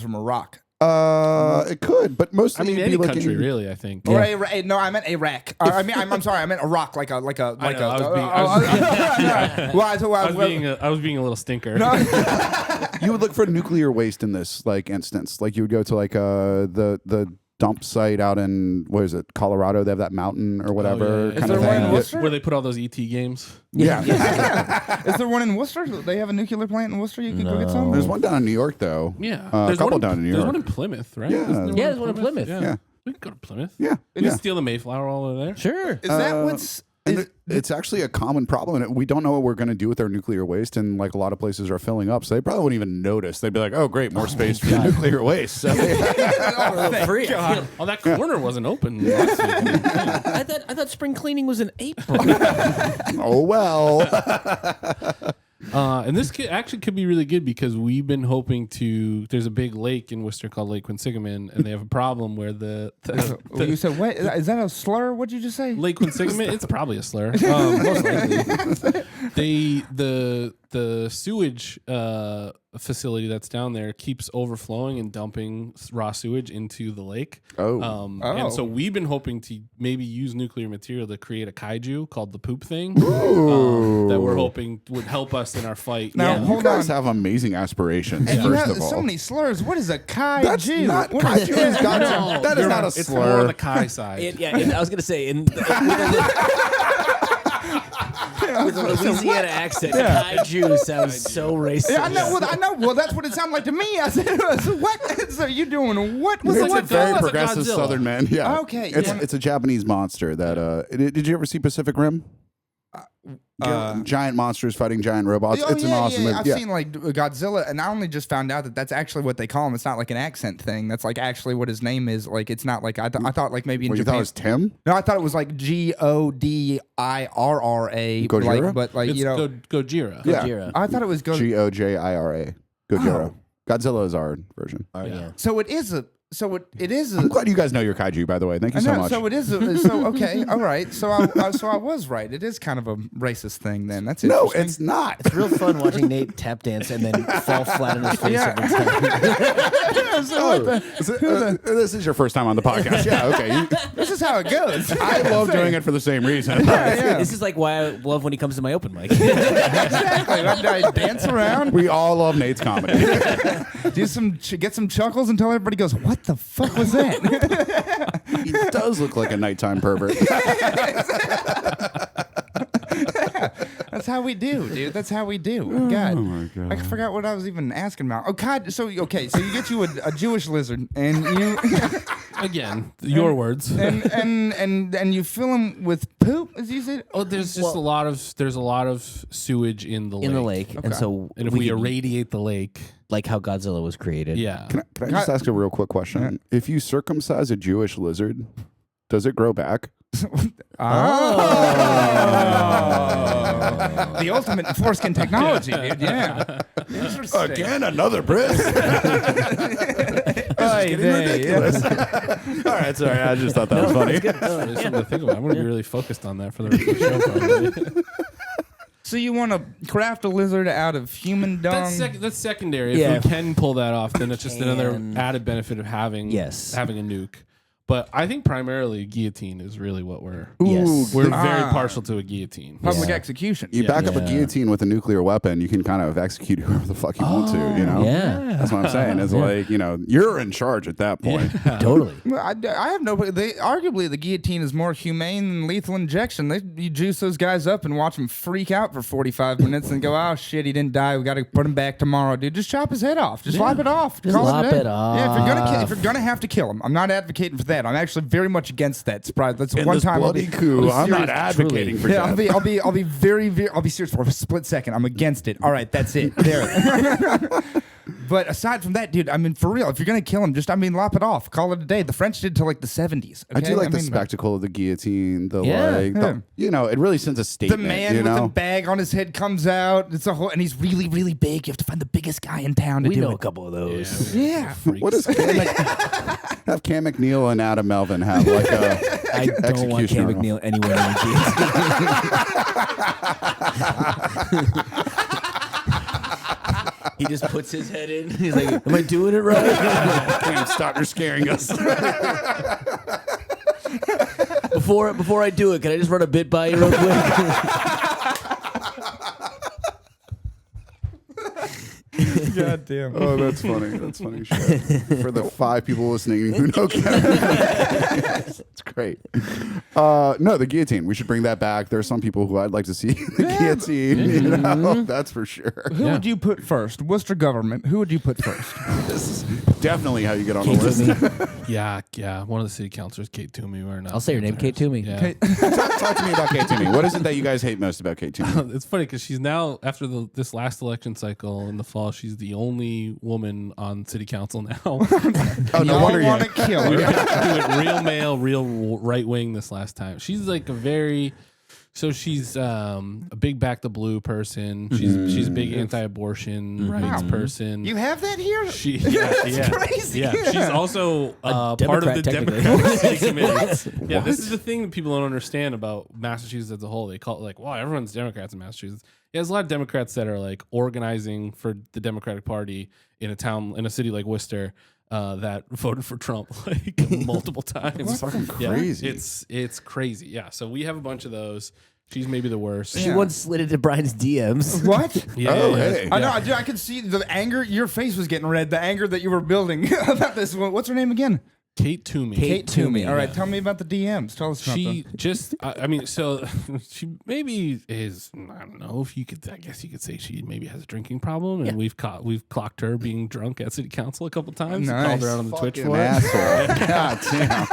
from a rock. It could, but mostly I mean, you'd any be looking- country, really, I think. Or no, I meant Iraq. I'm sorry, I meant a rock, like a. I was being a little stinker. You would look for nuclear waste in this like instance. Like you would go to like the dump site out in, what is it, Colorado? They have that mountain or whatever yeah. kind Is of there one thing. in Worcester? Where they put all those ET games. Yeah. Is there one in Worcester? They have a nuclear plant in Worcester. You could go get some. There's one down in New York though. Yeah. A There's couple one down in New There's York. one in Plymouth, right? Yeah. Isn't there there's one in Plymouth. Yeah. We can go to Plymouth. Yeah. We can steal the Mayflower all over there. Sure. Is that what's? And it's actually a common problem, and we don't know what we're going to do with our nuclear waste, and like a lot of places are filling up, so they probably wouldn't even notice. They'd be like, "Oh, great, more space for the nuclear waste." So, Free. Oh, that corner wasn't open last week. I thought spring cleaning was in April. oh well. And this actually could be really good, because we've been hoping to. There's a big lake in Worcester called Lake Quinsigamon, and they have a problem where You said what? Is that a slur? What'd you just say? Lake Quinsigamon. It's probably a slur. Most likely. The sewage facility that's down there keeps overflowing and dumping raw sewage into the lake. And so we've been hoping to maybe use nuclear material to create a kaiju called the poop thing that we're hoping would help us in our fight. Now, You hold guys on. have amazing aspirations. And you First have of all, so many slurs. What is a kaiju? that's not What kaiju. is Is God- No. that is not a It's more slur. on the Kai side. I was gonna say with a Louisiana accent, kaiju sounds so racist. Yeah, I know. Well, that's what it sounded like to me. I said, so "What? So you doing what? It's What? a very That's a progressive Godzilla. Southern man. Yeah. Okay, It's yeah. it's a Japanese monster that. Did you ever see Pacific Rim? Giant monsters fighting giant robots. Oh, it's an awesome movie. I've Yeah. seen like Godzilla, and I only just found out that that's actually what they call him. It's not like an accent thing. That's like actually what his name is. Like it's not like I thought like maybe in What, you thought Japan. it was Tim? No, I thought it was like Godirra. Gojira? Like, but like It's you know, Gojira. Yeah. Gojira. I thought it was Gojira. Gojira. Godzilla is our version. Yeah. So it is a. So it is a. I'm glad you guys know your kaiju, by the way. Thank you so much. So it is. So okay, all right. So I was right. It is kind of a racist thing. Then that's No, interesting. it's not. It's real fun watching Nate tap dance and then fall flat on his face Yeah. every time. This is your first time on the podcast. Yeah, okay. This is how it goes. I love doing it for the same reason. Yeah. This is like why I love when he comes to my open mic. Exactly. I dance around, We all love Nate's comedy. do get some chuckles until everybody goes, "What the fuck was that?" He does look like a nighttime pervert. That's how we do, dude. That's how we do. God. I forgot what I was even asking about. Oh God. So okay. So you get you a Jewish lizard, and you Again, your words. and you fill him with poop, as you said. Oh, there's just a lot of sewage in the lake. in the lake, and so And if we could- irradiate the lake, like how Godzilla was created. yeah. Can I just ask a real quick question? If you circumcise a Jewish lizard, does it grow back? The ultimate in foreskin technology, dude. Yeah. Interesting. Again, another Brit. Ridiculous. All right, sorry. I just thought that was funny. There's something to think about. I'm going to be really focused on that for the rest of the show, probably. So you want to craft a lizard out of human dung? That's secondary. If we can pull that off, then it's just another added benefit of having a nuke. But I think primarily guillotine is really what we're very partial to a guillotine. Public execution. You back up a guillotine with a nuclear weapon, you can kind of execute whoever the fuck you want to, you know? Yeah. That's what I'm saying. It's like, you know, you're in charge at that point. Totally. Well, I have no. Arguably, the guillotine is more humane than lethal injection. You juice those guys up and watch them freak out for 45 minutes and go, "Oh shit, he didn't die. We got to put him back tomorrow, dude. Just chop his head off. Just lop it off. Just lop it off. Yeah, if you're gonna have to kill him, I'm not advocating for that. I'm actually very much against that. Surprise! That's In one this time. bloody coup, I'm not advocating for Yeah, that. I'll be very, I'll be serious for a split second. I'm against it. All right, that's it. There. But aside from that, dude, I mean, for real, if you're gonna kill him, just lop it off. Call it a day. The French did till like the 70s. I do like the spectacle of the guillotine. You know, it really sends a The statement. man you with know? the bag on his head comes out. It's a whole, and he's really, really big. You have to find the biggest guy in town to We do know it. a couple of those. Yeah. What does have Cam McNeil and Adam Melvin have like a I don't want Cam McNeil anywhere near guillotine. He just puts his head in. He's like, "Am I doing it right?" Cam, stop! You're scaring us. Before I do it, can I just run a bit by you real quick? God damn. Oh, that's funny. That's funny shit. For the 5 people listening who know Cam. It's great. No, the guillotine. We should bring that back. There are some people who I'd like to see the guillotine. You know, that's for sure. Who would you put first? Worcester government. Who would you put first? This is definitely how you get on the list. Yeah. One of the city councilors, Kate Toomey. I'll say her name, Kate Toomey. Yeah. Talk to me about Kate Toomey. What is it that you guys hate most about Kate Toomey? It's funny because she's now, after this last election cycle in the fall, she's the only woman on city council now. Oh, no wonder you want to kill her. She went real male, real right wing this last time. She's like she's a big back the blue person. She's a big anti-abortion rights person. You have that here? That's crazy. Yeah, she's also part of the technically. Democratic City Committee. Yeah, this is the thing that people don't understand about Massachusetts as a whole. They call it like, wow, everyone's Democrats in Massachusetts. Yeah, there's a lot of Democrats that are like organizing for the Democratic Party in a city like Worcester. That voted for Trump like multiple times. It's fucking crazy. Yeah, it's crazy. Yeah, so we have a bunch of those. She's maybe the worst. She once slid into Brian's DMs. What? Hey. I know. I could see the anger. Your face was getting red. The anger that you were building about this one. What's her name again? Kate Toomey. Kate Toomey. All right, tell me about the DMs. Tell us about She them. just, I mean, so she maybe is, I don't know if you could, I guess you could say she maybe has a drinking problem, and we've clocked her being drunk at city council a couple times. Nice. Called her out on the Twitch for it. Asshole. God damn.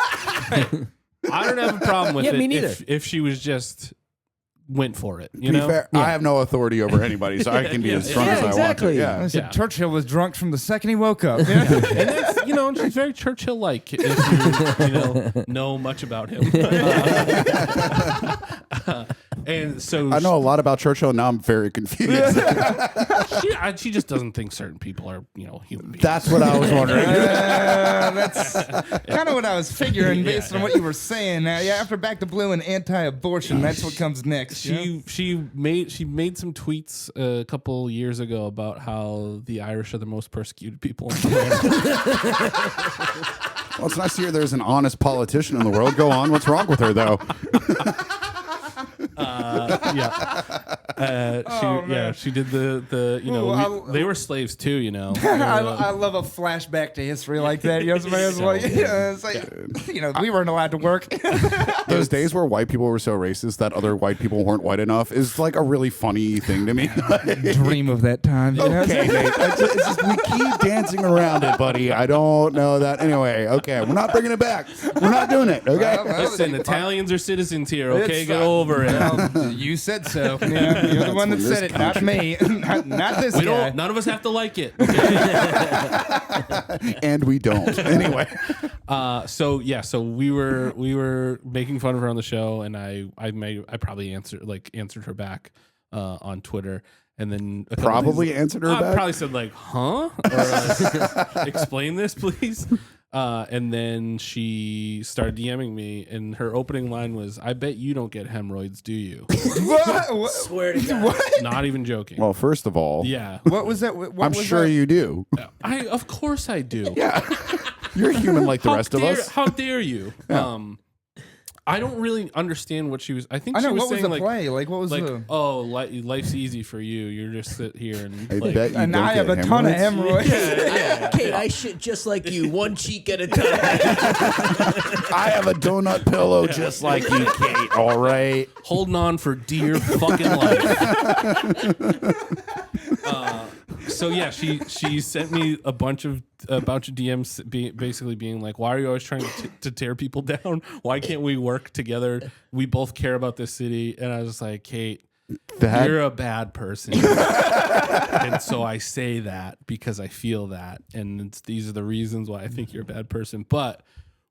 I don't have a problem with it me neither. if she was just went for it. You To be know, fair, I have no authority over anybody, so I can be as drunk as I want to. exactly. Yeah. I said Yeah. Churchill was drunk from the second he woke up. and that's, and she's very Churchill-like if you know much about him. And so I know a lot about Churchill, and now I'm very confused. she just doesn't think certain people are human beings. That's what I was wondering. That's kind of what I was figuring based on what you were saying. After Back to Blue and anti-abortion, that's what comes next. She made some tweets a couple years ago about how the Irish are the most persecuted people in the world. Well, it's nice to hear there's an honest politician in the world. Go on. What's wrong with her, though? She did the they were slaves too, I love a flashback to history like that. You know, somebody's like, it's like, we weren't allowed to work. Those days where white people were so racist that other white people weren't white enough is like a really funny thing to me. Dream of that time. You know? Okay, Nate. It's just we keep dancing around it, buddy. I don't know that. Anyway, okay, we're not bringing it back. We're not doing it. Okay. Listen, Italians are citizens here. Okay, It's get over it. You said so. Yeah, you're the one that said it, not me. not this guy. None of us have to like it. Okay? And we don't. Anyway. So we were making fun of her on the show, and I probably answered her back on Twitter. And then Probably answered her I back? probably said like, huh? Or explain this, please. And then she started DMing me, and her opening line was, "I bet you don't get hemorrhoids, do you?" What? Swear to God. What? Not even joking. Well, first of all, Yeah. What was that? What I'm was sure that? you do. Of course I do. Yeah. You're human like the rest of us. How dare you? I don't really understand what she was. I think I know, she was what was saying the play? Like, what was the... oh, life's easy for you. You're just sit here and I like, bet you And don't I have get a ton of hemorrhoids. hemorrhoids. Kate, I shit just like you, one cheek at a time. I have a donut pillow just like you, Kate. All right. holding on for dear fucking life. So yeah, she sent me a bunch of DMs, basically being like, "Why are you always trying to tear people down? Why can't we work together? We both care about this city." And I was like, "Kate, you're a bad person." And so I say that because I feel that, and these are the reasons why I think you're a bad person. But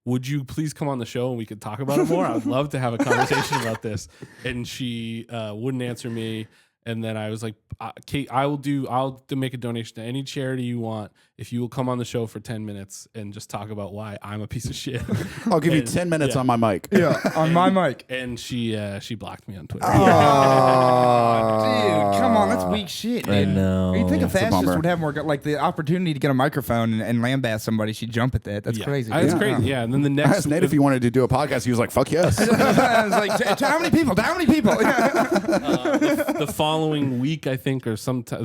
would you please come on the show and we could talk about it more? I'd love to have a conversation about this. And she wouldn't answer me. And then I was like, Kate, I'll make a donation to any charity you want if you will come on the show for 10 minutes and just talk about why I'm a piece of shit. I'll give you 10 minutes on my mic. Yeah, on my mic. And she blocked me on Twitter. Dude, come on, that's weak shit, dude. I know. You'd think a It's a fascist bummer. would have more, like the opportunity to get a microphone and lambast somebody, she'd jump at that. That's crazy. That's Yeah. crazy. Yeah. And then the I next asked Nate if he wanted to do a podcast. He was like, fuck yes. I was like, how many people? How many people? the following week, I think, or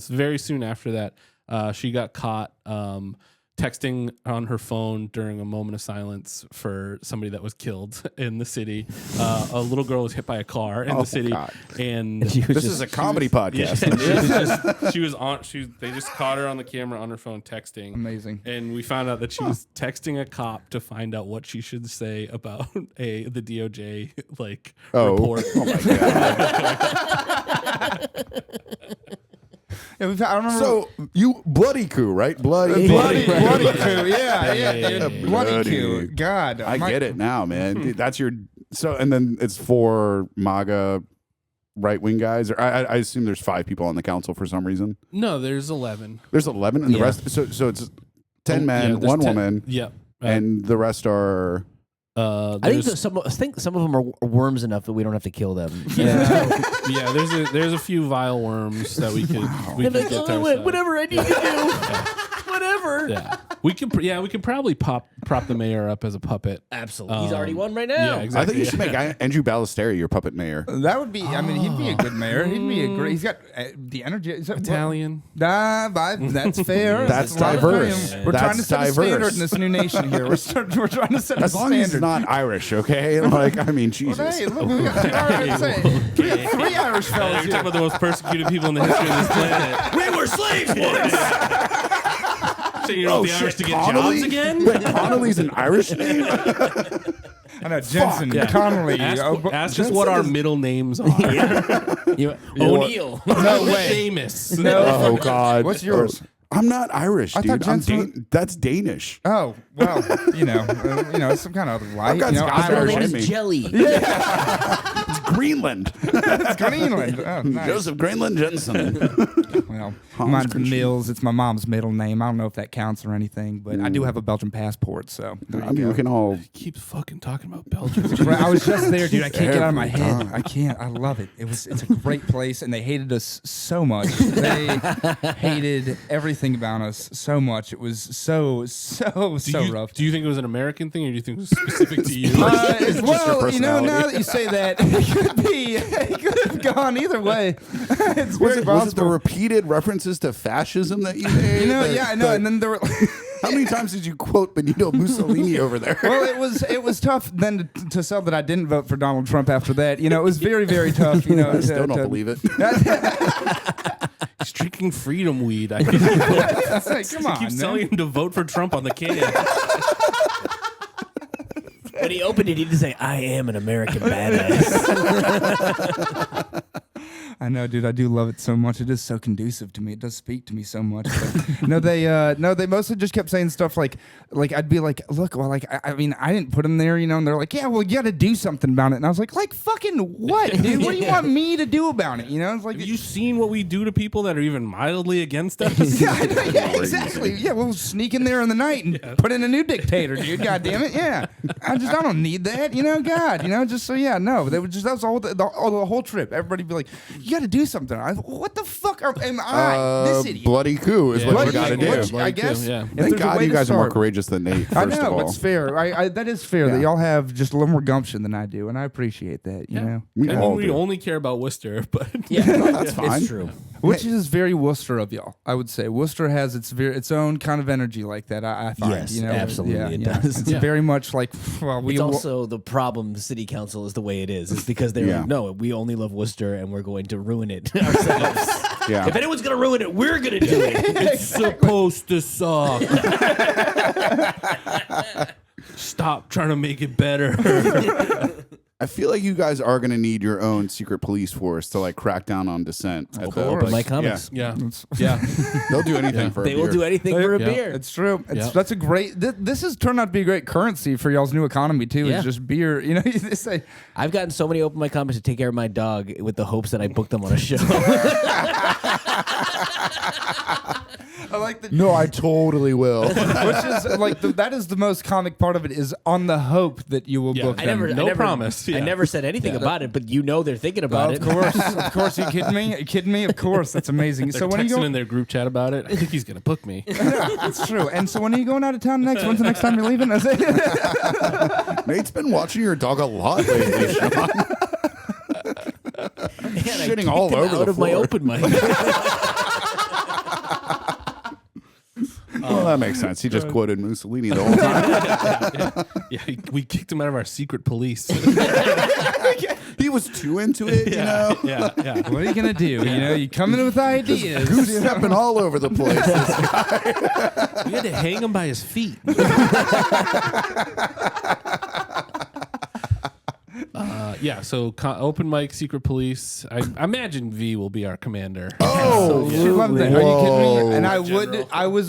very soon after that, she got caught texting on her phone during a moment of silence for somebody that was killed in the city. A little girl was hit by a car in the city, God. and This is a comedy podcast. they just caught her on the camera on her phone texting. Amazing. And we found out that she was texting a cop to find out what she should say about the DOJ report. Oh my God. I remember. So you bloody coup, right? Bloody coup. Yeah. Yeah. Bloody coup. God. I get it now, man. Dude, that's your and then it's 4 MAGA right wing guys. Or I assume there's 5 people on the council for some reason. No, there's 11. There's 11, and the rest. So it's 10 men, 1 woman. Yep. And the rest are. I think some of them are worms enough that we don't have to kill them. Yeah, there's a few vile worms that we could get to ourselves. Whatever I need to do, whatever. Yeah, we could probably prop the mayor up as a puppet. Absolutely, he's already one right now. Yeah, exactly. I think you should make Andrew Ballesteri your puppet mayor. That would be. I mean, he'd be a good mayor. He'd be a great. He's got the energy. Italian. That's fair. That's a lot of diverse. freedom. We're That's trying to set a diverse. standard in this new nation here. We're trying to set As a long as standard. he's not Irish, okay? Like, I mean, Jesus. Hey, look, we got 2 Irish. We got 3 Irish fellas You're here. talking about the most persecuted people in the history of this planet. We were slaves once. So you know the Irish to get Connolly? jobs again? Wait, Connolly's an Irish name? I know Jensen, Yeah. Connolly. Ask us what our middle names are. O'Neill. No way. Famous. Oh, God. What's yours? I'm not Irish, I thought dude. I'm Jensen- that's Danish. Oh well, some kind of other white. got Scottish Her Irish name in me. is Jelly. It's Greenland. It's Greenland. Oh, nice. Joseph Greenland Jensen. Well, Hans mine's Christian. Mills. It's my mom's middle name. I don't know if that counts or anything, but I do have a Belgian passport, so there I you mean, go. we can all. Keeps fucking talking about Belgium. Right, I was just there, dude. I can't get out of my Every head. time. I can't. I love it. It's a great place, and they hated us so much. They hated everything about us so much. It was so rough. Do you think it was an American thing, or do you think it was specific to you? Well, personality. now that you say that, it could have gone either way. It's Was very it the possible. repeated references to fascism that you made? I know. And then there were. How many times did you quote Benito Mussolini over there? Well, it was tough then to sell that I didn't vote for Donald Trump after that. It was very, very tough. I still don't believe it. He's drinking freedom weed. I Come on, keep man. telling him to vote for Trump on the can. When he opened it, he did say, "I am an American badass." I know, dude. I do love it so much. It is so conducive to me. It does speak to me so much. But, no, they mostly just kept saying stuff like I'd be like, look, well, like I mean, I didn't put them there, you know. And they're like, yeah, well, you got to do something about it. And I was like fucking what, dude? What do you want me to do about it? You know, it's like, Have you seen what we do to people that are even mildly against us? yeah, exactly. Yeah, we'll sneak in there in the night and put in a new dictator, dude. God damn it. Yeah, I don't need that. You know, God. You know, just so yeah, no. That was all the whole trip. Everybody be like, you got to do something. What the fuck am I? This idiot. Bloody coup is what you got to do. I guess. Yeah. If Thank there's a God way you to guys are more start- courageous than Nate. First I of know, all, it's fair. That is fair that Yeah. y'all have just a little more gumption than I do, and I appreciate that. You know, we I all mean, we do. only care about Worcester, but That's fine. It's true. which is very Worcester of y'all. I would say Worcester has its own kind of energy like that. I find. Yes, you know, absolutely it does. It's very much like we It's also the problem. The city council is the way it is. It's because they're Yeah. like, no, we only love Worcester, and we're going to ruin it ourselves. Yeah. If anyone's gonna ruin it, we're gonna do it. it's supposed to suck. Stop trying to make it better. I feel like you guys are going to need your own secret police force to like crack down on dissent. At the, Open like, mic comics. Yeah, yeah. They'll do anything for a They will beer. do anything for a Yeah. beer. It's true. Yeah. That's a great. This has turned out to be a great currency for y'all's new economy too. Yeah. Is just beer. You know, they say. I've gotten so many open mic comics to take care of my dog with the hopes that I book them on a show. I like the. No, I totally will. Which is like that is the most comic part of it is on the hope that you will Yeah. book I them. never promise. I Yeah. never said anything about it, but you know they're thinking about it. Of course. You kidding me? You kidding me? Of course. That's amazing. They're So when are you texting going? in their group chat about it. I think he's gonna book me. It's true. And so when are you going out of town next? When's the next time you're leaving? Nate's been watching your dog a lot lately, Sean. Shitting all over out the of my floor. open mic. Well, that makes sense. He just quoted Mussolini the whole time. Yeah, we kicked him out of our secret police. He was too into it, you know? yeah. What are you gonna do? You know, you come in with ideas. Goose stepping all over the place. We had to hang him by his feet. Yeah, so open mic, secret police. I imagine V will be our commander. Oh, She loved that. Are you kidding me? And I General. I was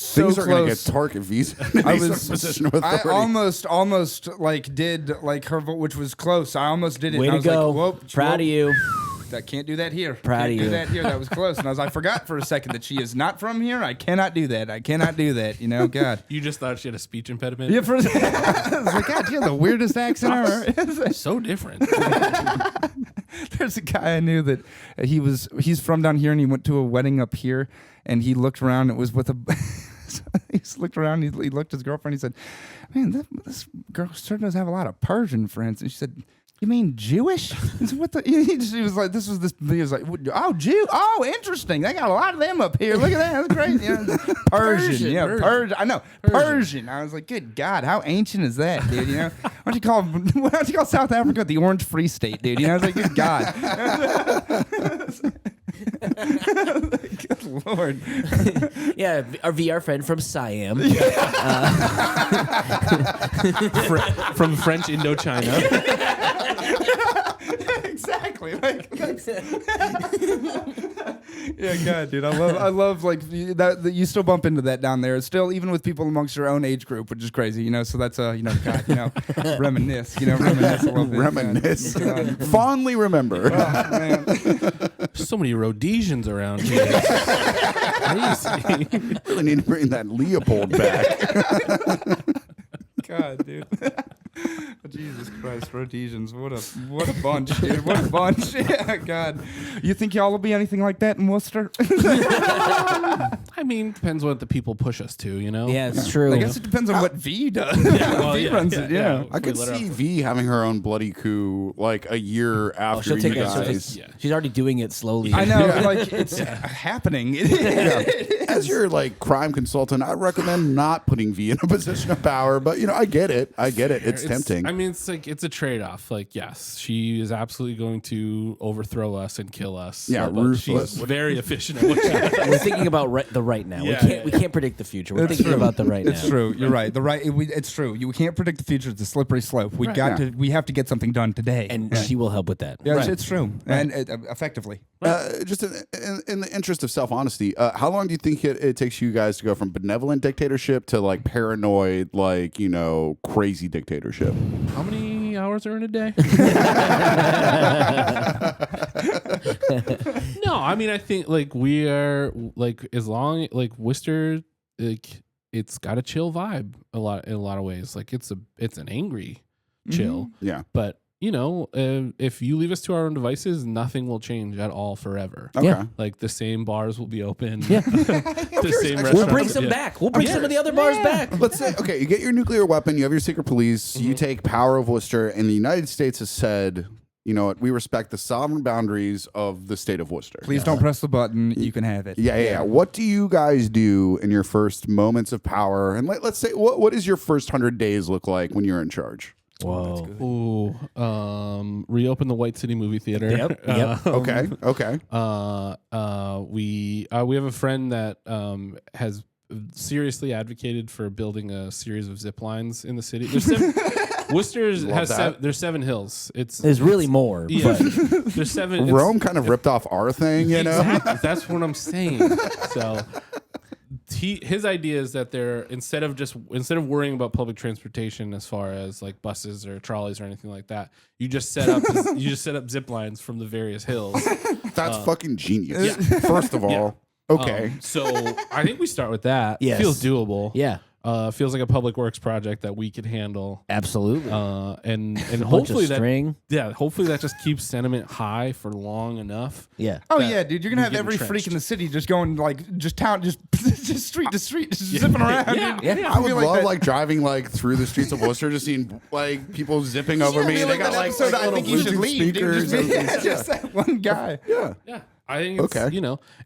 so things are going to get close. Target V's. I He's in was position of I authority. almost like did like her vote, which was close. I almost did it. Way and I to was go. Like, whoop, Proud of you. I can't do that here. Proud can't of do you. that here. That was close. And I forgot for a second that she is not from here. I cannot do that. I cannot do that. You know, God. You just thought she had a speech impediment? Yeah, I was like, God, you have the weirdest accent ever. So different. There's a guy I knew that he's from down here and he went to a wedding up here and he looked around. It was with a. He just looked around. He looked at his girlfriend. He said, "Man, this girl sure does have a lot of Persian friends." And she said, "You mean Jewish?" He said, "What the?" He was like, He was like, "Oh, Jew. Oh, interesting. They got a lot of them up here. Look at that. That's great." You know, Persian. Yeah, Persian. I know Persian. I was like, "Good God, how ancient is that, dude?" You know, why don't you call South Africa the Orange Free State, dude? You know, I was like, "Good God." Good Lord. Yeah, our VR friend from Siam. From French Indochina. Exactly. Yeah, God, dude, I love like that you still bump into that down there. It's still even with people amongst your own age group, which is crazy, you know. So that's God, reminisce, reminisce a little bit. Reminisce. God. Fondly remember. Oh, man. So many Rhodesians around here. Crazy. Really need to bring that Leopold back. God, dude. Jesus Christ, Rhodesians, what a bunch, dude. What a bunch. Yeah, God. You think y'all will be anything like that in Worcester? I mean, depends what the people push us to, you know? Yeah, it's true. I guess it depends on what V does. well, V yeah, runs yeah, it, yeah. I could see V having her own bloody coup like a year Oh, after she'll you take it. guys. Yeah. She's already doing it slowly. I know, like it's happening. As your like crime consultant, I recommend not putting V in a position of power. But I get it. It's tempting. I mean, it's like it's a trade. straight off, like, yes, she is absolutely going to overthrow us and kill us. Yeah, but ruthless. she's very efficient at what she does. We're thinking about the right now. Yeah, We can't predict the future. We're It's thinking true. about the right It's now. true. You're right. It's true. We can't predict the future. It's a slippery slope. We have to get something done today. And she will help with that. yeah, it's true. And effectively. Just in the interest of self-honesty, how long do you think it takes you guys to go from benevolent dictatorship to like paranoid, like, crazy dictatorship? How many hours are in a day? No, I mean, I think like we are like, as long like Worcester, like it's got a chill vibe in a lot of ways. Like it's an angry chill, Yeah. but if you leave us to our own devices, nothing will change at all forever. Okay. Yeah. Like the same bars will be open. Yeah. The same We'll restaurants. bring some Yeah. back. We'll bring some of the other bars back. Let's say, okay, you get your nuclear weapon, you have your secret police, you take power of Worcester, and the United States has said, you know what, we respect the sovereign boundaries of the state of Worcester. Please don't press the button. You can have it. Yeah. What do you guys do in your first moments of power? And let's say, what does your first 100 days look like when you're in charge? Whoa. Ooh, reopen the White City movie theater. Yep. Okay. We have a friend that has seriously advocated for building a series of zip lines in the city. Worcester there's 7 hills. There's really more. Yeah, But there's 7. Rome kind of ripped off our thing, you know? Exactly. That's what I'm saying. So his idea is that instead of worrying about public transportation as far as like buses or trolleys or anything like that, you just set up zip lines from the various hills. That's fucking genius. First of all. Okay. So I think we start with that. Yes. Feels doable. yeah, Feels like a public works project that we could handle. absolutely. And Bunch hopefully of that string. hopefully that just keeps sentiment high for long enough. Yeah. Oh that yeah, dude! You're gonna we have get every entrenched. freak in the city just going like, just street to street, just zipping around. Yeah. dude. Yeah. I would feel like love that- like driving like through the streets of Worcester, just seeing like people zipping over me. Yeah, They got that like, episode, I little think you should Bluetooth leave, dude. speakers. Just, just that one guy. Yeah. Yeah. I think it's, Okay.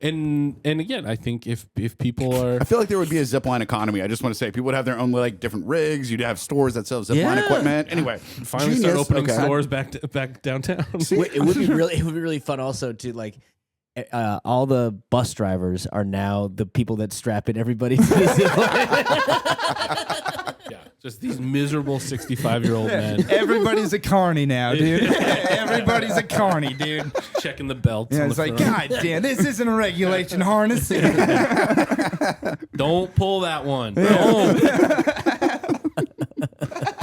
and again, I think if people are I feel like there would be a zipline economy. I just want to say people would have their own like different rigs. You'd have stores that sell zipline Yeah. equipment. Anyway, finally start genius. opening Okay. stores back downtown. It would be really fun also to like all the bus drivers are now the people that strap in everybody to the zip line. Yeah, just these miserable 65-year-old men Everybody's a carny now, dude. Everybody's a carny, dude. checking the belts. Yeah, on it's the like, front. God damn, this isn't a regulation harness. Don't pull that one. Don't.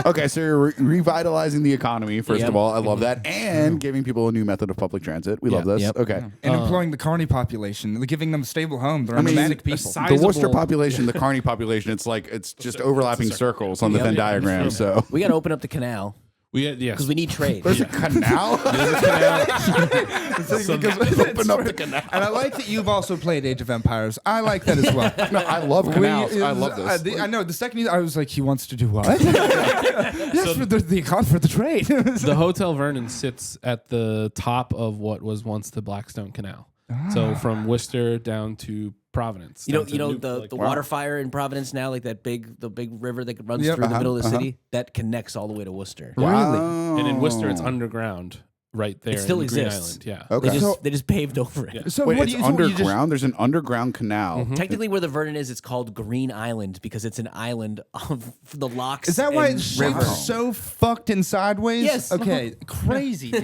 Okay, so you're revitalizing the economy, first Yep. of all. I love that. And giving people a new method of public transit. We love Yeah. this. Yep. Okay. And employing the carny population, giving them a stable home. They're I mean, nomadic a people. side- The Worcester Sizable- population, the Kearney population, it's just overlapping circles on the Yep. Venn diagram. So We got to open up the canal Yes. because we need trade. there's a canal. Open up the canal. And I like that you've also played Age of Empires. I like that as well. No, I love canals. I love this. I know. The second I was like, he wants to do what? Yes, for the trade. The Hotel Vernon sits at the top of what was once the Blackstone Canal. So from Worcester down to Providence. You know, down to the like, water fire in Providence now, like the big river that runs Yep. through the middle of the city, that connects all the way to Worcester. Wow. And in Worcester, it's underground right there. It still in Green exists. Island. Yeah. Okay. They just paved over it. So Wait, what it's do you, so what, you underground? There's an underground canal. Technically, where the Vernon is, it's called Green Island because it's an island of the locks. Is that why and it's shaped river. so fucked and sideways? Yes. Okay. Crazy, dude.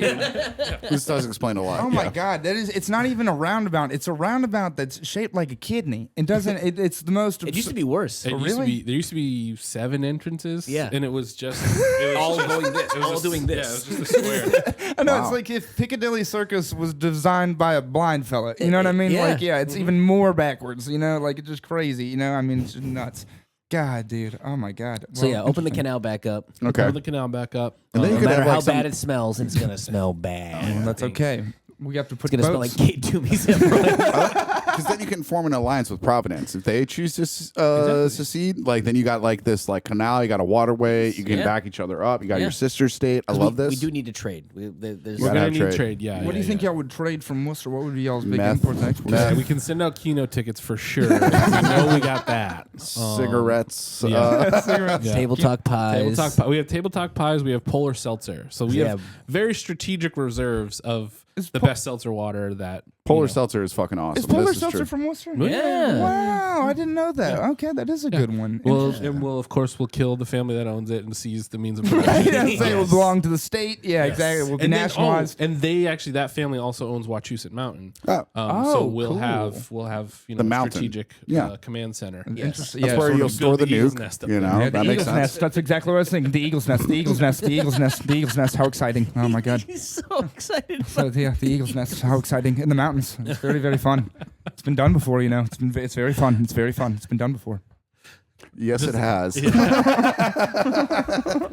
This does explain a lot. Oh my god, that is. It's not even a roundabout. It's a roundabout that's shaped like a kidney. It doesn't. It's the most. It used to be worse. It used to be, there used to be 7 entrances. Yeah. And it was just it was All just- going this, it was all just- doing Yeah, this. it was just a square. I know Wow. it's like if Piccadilly Circus was designed by a blind fella. You know what I mean? Yeah. Like, yeah, it's even more backwards. You know, like it's just crazy. You know, I mean, it's just nuts. God, dude. Oh my god. So yeah, open the canal back up. Okay. Open the canal back up. And then you No could matter have how like some, bad it smells, it's gonna smell bad. That's okay. We have to put It's gonna smell boats. like Kate Toomey's zip line. because then you can form an alliance with Providence if they choose to secede. Like then you got like this like canal, you got a waterway, you can back each other up. You got your sister state. I love this. We do need to trade. We're gonna need trade. Yeah. What do you think y'all would trade from Worcester? What would be y'all's big Meth. imports and exports? Yeah, we can send out Keno tickets for sure. We know we got that. Cigarettes. Table talk pies. We have table talk pies. We have polar seltzer. So we have very strategic reserves of the best seltzer water that Polar seltzer is fucking awesome. Is Polar This Seltzer true. from Worcester? Yeah. Wow, I didn't know that. Okay, that is a good one. Well, and of course, we'll kill the family that owns it and seize the means of production. Yeah, say it will belong to the state. Yeah, exactly. It will be And then- nationalized. and they actually, that family also owns Wachusett Mountain. Oh. So we'll cool. have The mountain. strategic Yeah. Command center. Interesting. That's Yeah, where sort you'll of store the build the eagle's nuke. nest up You there. know, Yeah, that the makes Eagle's sense. Nest. That's exactly what I was thinking. The Eagle's Nest. The Eagle's Nest. The Eagle's Nest. The Eagle's Nest. How exciting! Oh my God. He's so excited. So yeah, the Eagle's Nest. How exciting in the mountains. It's very, very fun. It's been done before, you know. It's very fun. It's very fun. It's been done before. Yes, it has. Which I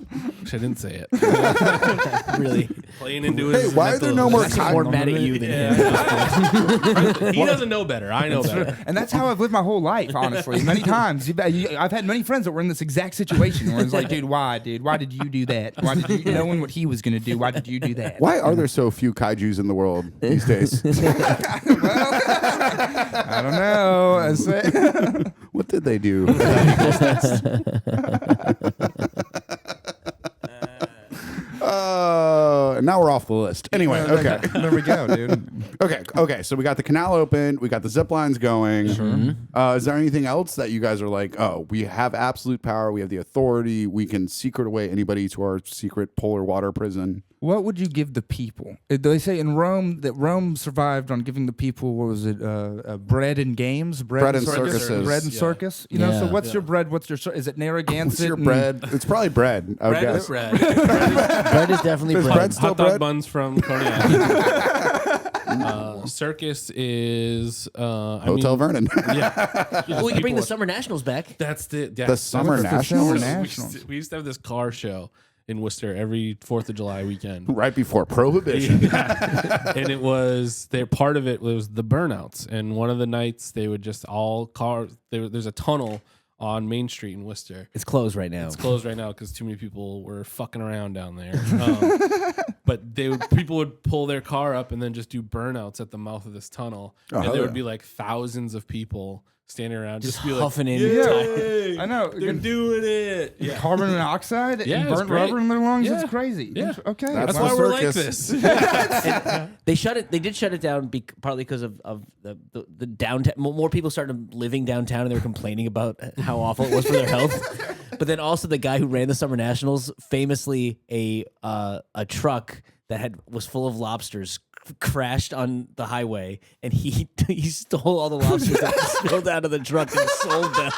didn't say it. Really. Playing into Hey, his why are there no more I'm more mad at you than him. He doesn't know better. I know better. And that's how I've lived my whole life, honestly. Many times. I've had many friends that were in this exact situation where it's like, dude? Why did you do that? Why did you, knowing what he was going to do, why did you do that? Why are there so few kaijus in the world these days? I don't know. What did they do? Now we're off the list. Anyway, okay. There we go, dude. Okay. So we got the canal open. We got the zip lines going. Is there anything else that you guys are like, oh, we have absolute power. We have the authority. We can secret away anybody to our secret polar water prison. What would you give the people? They say in Rome that Rome survived on giving the people, what was it, bread and games? Bread and circuses. Bread and circus. You know, so what's your bread? What's your, is it Narragansett? What's your bread? It's probably bread, I would Bread guess. is bread. Bread is definitely Is bread. bread still Hot dog bread? buns from Coney Island. Circus is Hotel Vernon. Oh, we can bring the Summer Nationals back. That's the Summer What's the Nationals? Summer We Nationals? used to have this car show in Worcester every 4th of July weekend. Right before Prohibition. And it was part of it was the burnouts. And one of the nights they would just all cars. There's a tunnel on Main Street in Worcester. It's closed right now. It's closed right now because too many people were fucking around down there. But people would pull their car up and then just do burnouts at the mouth of this tunnel, and there would be like thousands of people standing around just be like, huffing in. "Yay, I know. they're doing it." Yeah. Carbon monoxide Yeah, and it's burnt great. rubber in their lungs. Yeah. It's crazy. Yeah. Okay. That's That's Wow. why we're like Circus. this. They shut it. They did shut it down partly because of the downtown. More people started living downtown, and they were complaining about how awful it was for their health. But then also the guy who ran the Summer Nationals, famously a truck that was full of lobsters crashed on the highway, and he stole all the lobsters that spilled out of the truck and sold them.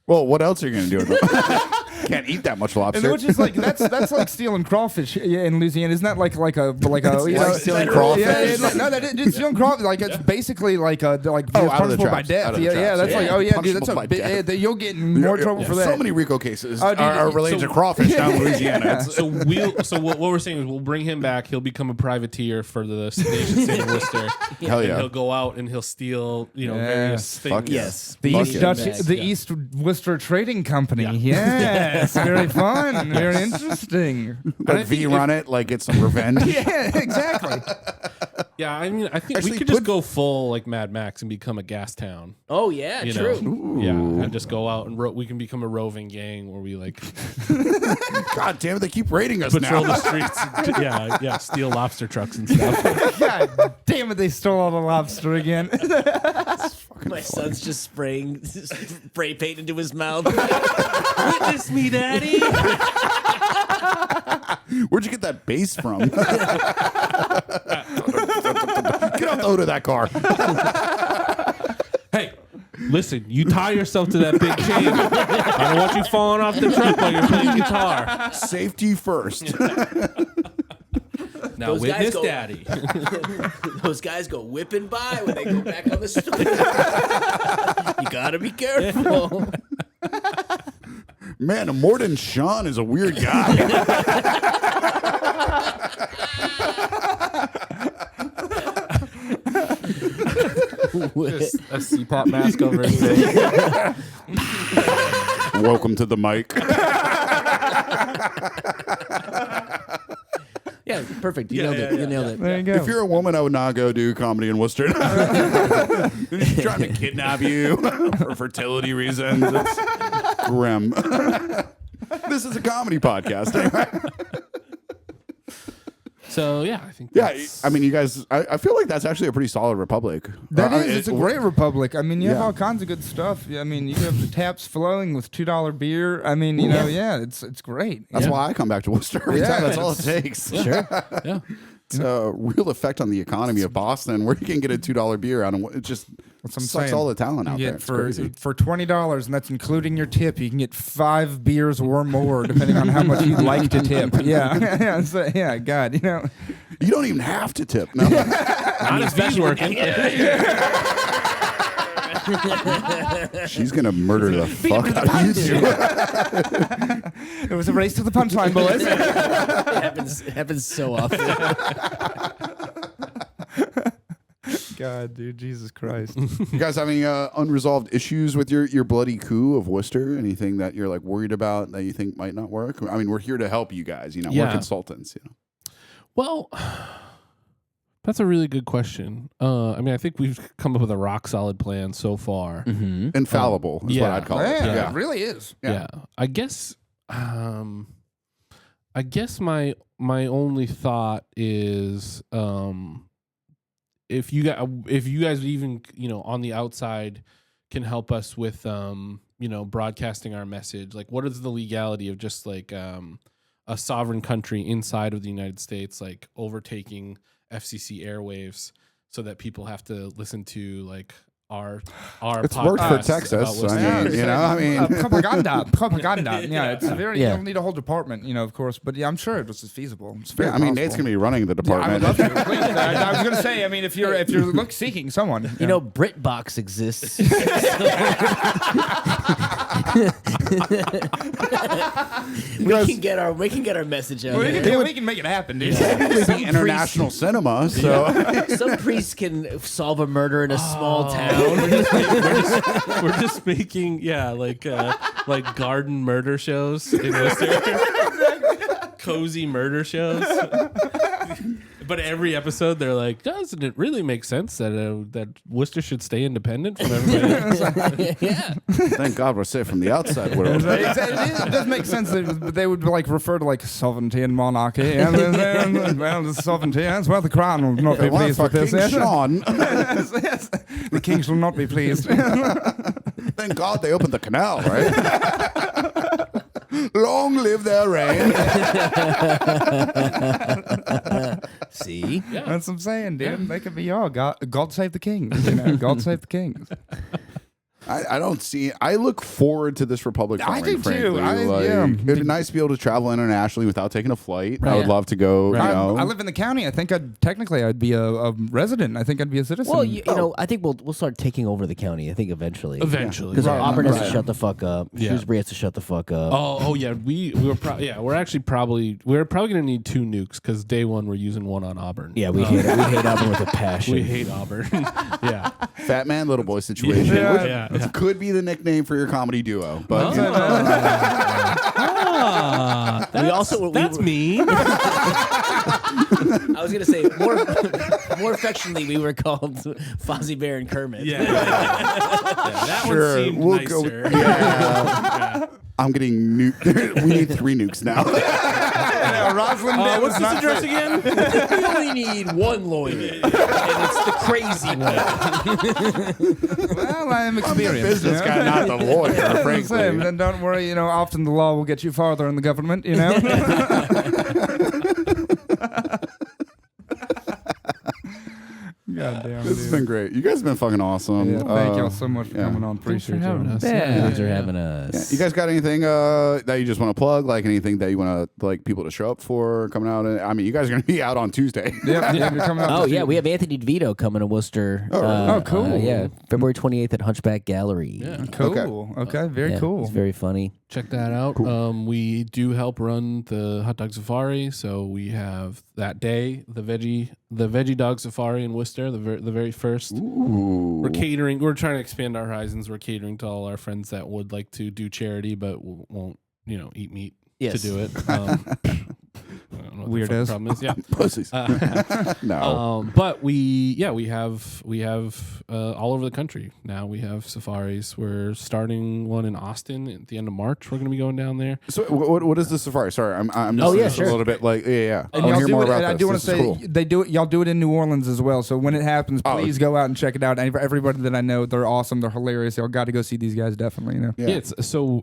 Well, what else are you going to do with them? Can't eat that much lobster. And which is like that's like stealing crawfish in Louisiana. Isn't that like a you know, stealing crawfish? It's stealing crawfish. Like it's basically like out of the punishable by traps, death. out of the Yeah, traps, that's yeah. like dude, that's Punishable by a death. you'll get in more trouble for that. So many RICO cases Oh, dude, are related to crawfish down in Louisiana. So what we're saying is we'll bring him back. He'll become a privateer for the nation state of Worcester. Hell And yeah. he'll go out and he'll steal, various things. Fuck yeah. Yes. The Fuck East yeah. Dutch, the East Worcester Trading Company. Yes, very fun, very interesting. Let V run it, like get some revenge. Yeah, exactly. Yeah, I mean, I think Actually, we could just go full like Mad Max and become a gas town. Oh yeah, You true. know? Yeah, and just go out and we can become a roving gang where we like God damn it, they keep raiding us patrol now. the streets. Yeah, steal lobster trucks and stuff. God damn it, they stole all the lobster again. My son's just spraying spray paint into his mouth. Witness me, Daddy. Where'd you get that bass from? Get off the hood of that car. Hey, listen, you tie yourself to that big chain. I don't want you falling off the truck while you're playing guitar. Safety first. Now Those guys witness go- Daddy. Those guys go whipping by when they go back on the street. You gotta be careful. Man, more than Shaun is a weird guy. Just a CPAP mask over his face. Welcome to the mic. Yeah, perfect. You nailed it. You nailed it. There you go. If you're a woman, I would not go do comedy in Worcester. He's trying to kidnap you for fertility reasons. It's grim. This is a comedy podcast. So yeah, I think. Yeah, I mean, you guys. I feel like that's actually a pretty solid republic. That is, it's a great republic. I mean, you have Yeah. all kinds of good stuff. I mean, you have the taps flowing with $2 beer. I mean, you know, it's great. That's why I come back to Worcester every time. That's all it takes. Sure. Yeah. It's a real effect on the economy of Boston, where you can get a $2 beer out, and it just That's what I'm sucks saying. all the talent out You there. get It's for crazy. $20, and that's including your tip. You can get 5 beers or more, depending on how much you'd like to tip. Yeah, so, yeah. God, you know, You don't even have to tip. No. Not if he's working. She's gonna murder the fuck out of you two. it was a race to the punchline, boys. It happens so often. God, dude, Jesus Christ. You guys have any unresolved issues with your bloody coup of Worcester? Anything that you're like worried about that you think might not work? I mean, we're here to help you guys. You know, we're Yeah. consultants. You know. Well, that's a really good question. I mean, I think we've come up with a rock solid plan so far. Mm-hmm. Infallible is what yeah. I'd call it. Yeah, it really is. Yeah. I guess my only thought is if you guys even, you know, on the outside can help us with you know, broadcasting our message, like what is the legality of just like a sovereign country inside of the United States like overtaking FCC airwaves so that people have to listen to like our It's worked for podcast Texas. about what's I mean, you know, I mean, propaganda. Yeah, it's very. Yeah. You'll need a whole department, you know, of course. But yeah, I'm sure it was feasible. It's very yeah, I mean, possible. Nate's gonna be running the Yeah, I would department. love to. Please. I was gonna say. I mean, if you're seeking someone, You know, BritBox exists. we can get our message out. we can make it happen, dude. It's international cinema, so Some priests can solve a murder in a small town. we're just making like garden murder shows in Worcester. Cozy murder shows. But every episode they're like, doesn't it really make sense that Worcester should stay independent from everybody else? Yeah. thank God we're safe from the outside world. It does make sense that they would like refer to like sovereignty and monarchy, and then well, the sovereignty. That's well, the crown will not be They want pleased with this. fucking Shaun. Yes. The king shall not be pleased. Thank God they opened the canal, right? Long live their reign. See? That's what I'm saying, dude. They could be all God save the king. You know, God save the king. I don't see. I look forward to this republic. I do frankly. too. It'd be nice to be able to travel internationally without taking a flight. I would love to go. Right. You know, I live in the county. I think I'd be a resident. I think I'd be a citizen. Well, you know, I think we'll start taking over the county. I think eventually. Eventually. Because Right. Auburn has to Right. shut the fuck up. Yeah. Shrewsbury has to shut the fuck up. Oh yeah, we're probably gonna need 2 nukes because day one we're using one on Auburn. Yeah, we hate Auburn with a passion. We hate Auburn. Yeah. fat man, little boy situation. Yeah. Which could be the nickname for your comedy duo, but We also That's me. I was gonna say more affectionately we were called Fozzie Bear and Kermit. Yeah. That Sure, one seemed we'll nicer. go with- I'm getting nuked. We need 3 nukes now. yeah, Rosalind Day What's was this not address again? We only need one lawyer, and it's the crazy one. Well, I am I'm the experienced. business guy, not the lawyer. Frankly, Then don't worry. You know, often the law will get you farther in the government. You know. God damn, this has been great. You guys have been fucking awesome. Yeah, thank y'all so much for coming on. Appreciate having you. us. Thanks for having us. You guys got anything that you just want to plug? Like anything that you want to like people to show up for coming out? I mean, you guys are going to be out on Tuesday. Yeah, you're coming out. Oh to yeah, see- we have Anthony DeVito coming to Worcester. Oh, really? Oh, cool. Yeah, February 28th at Hunchback Gallery. Yeah. Cool. Okay, very Yeah, cool. It's very funny. check that out. Cool. We do help run the hot dog safari, so we have that day the veggie dog safari in Worcester, the very first. Ooh. We're catering. We're trying to expand our horizons. We're catering to all our friends that would like to do charity but won't eat meat to do it. I don't know what the Weirdos. fucking problem is. Yeah. Pussies. No. But we have all over the country now. We have safaris. We're starting one in Austin at the end of March. We're going to be going down there. So what is the safari? Sorry, I'm Oh, missing yeah, this sure. a little bit. Like yeah. And I want y'all to hear do more it, about and I this. do want This to is say cool. they do it. Y'all do it in New Orleans as well. So when it happens, Oh, please go out and check it out. And everybody that I know, they're awesome. They're hilarious. Y'all got to go see these guys. Definitely. Yeah.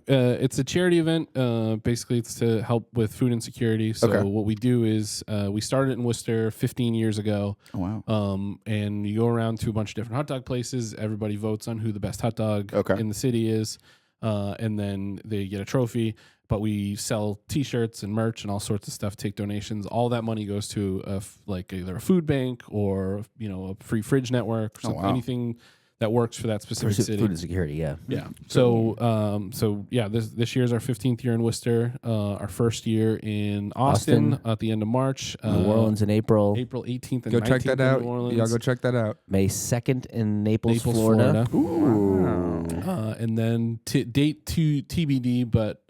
It's a charity event. Basically, it's to help with food insecurity. So Okay. what we do is we started in Worcester 15 years ago. Oh wow. And you go around to a bunch of different hot dog places. Everybody votes on who the best hot dog Okay. in the city is, and then they get a trophy. But we sell T-shirts and merch and all sorts of stuff. Take donations. All that money goes to either a food bank or a free fridge network or something, wow. anything that works for that specific city. Food insecurity, yeah. Yeah. So this year is our 15th year in Worcester. Our first year in Austin at the end of March. New Orleans in April. April 18th and Go 19th check that in out. New Orleans. Y'all go check that out. May 2nd in Naples, Florida. Ooh. And then date to TBD, but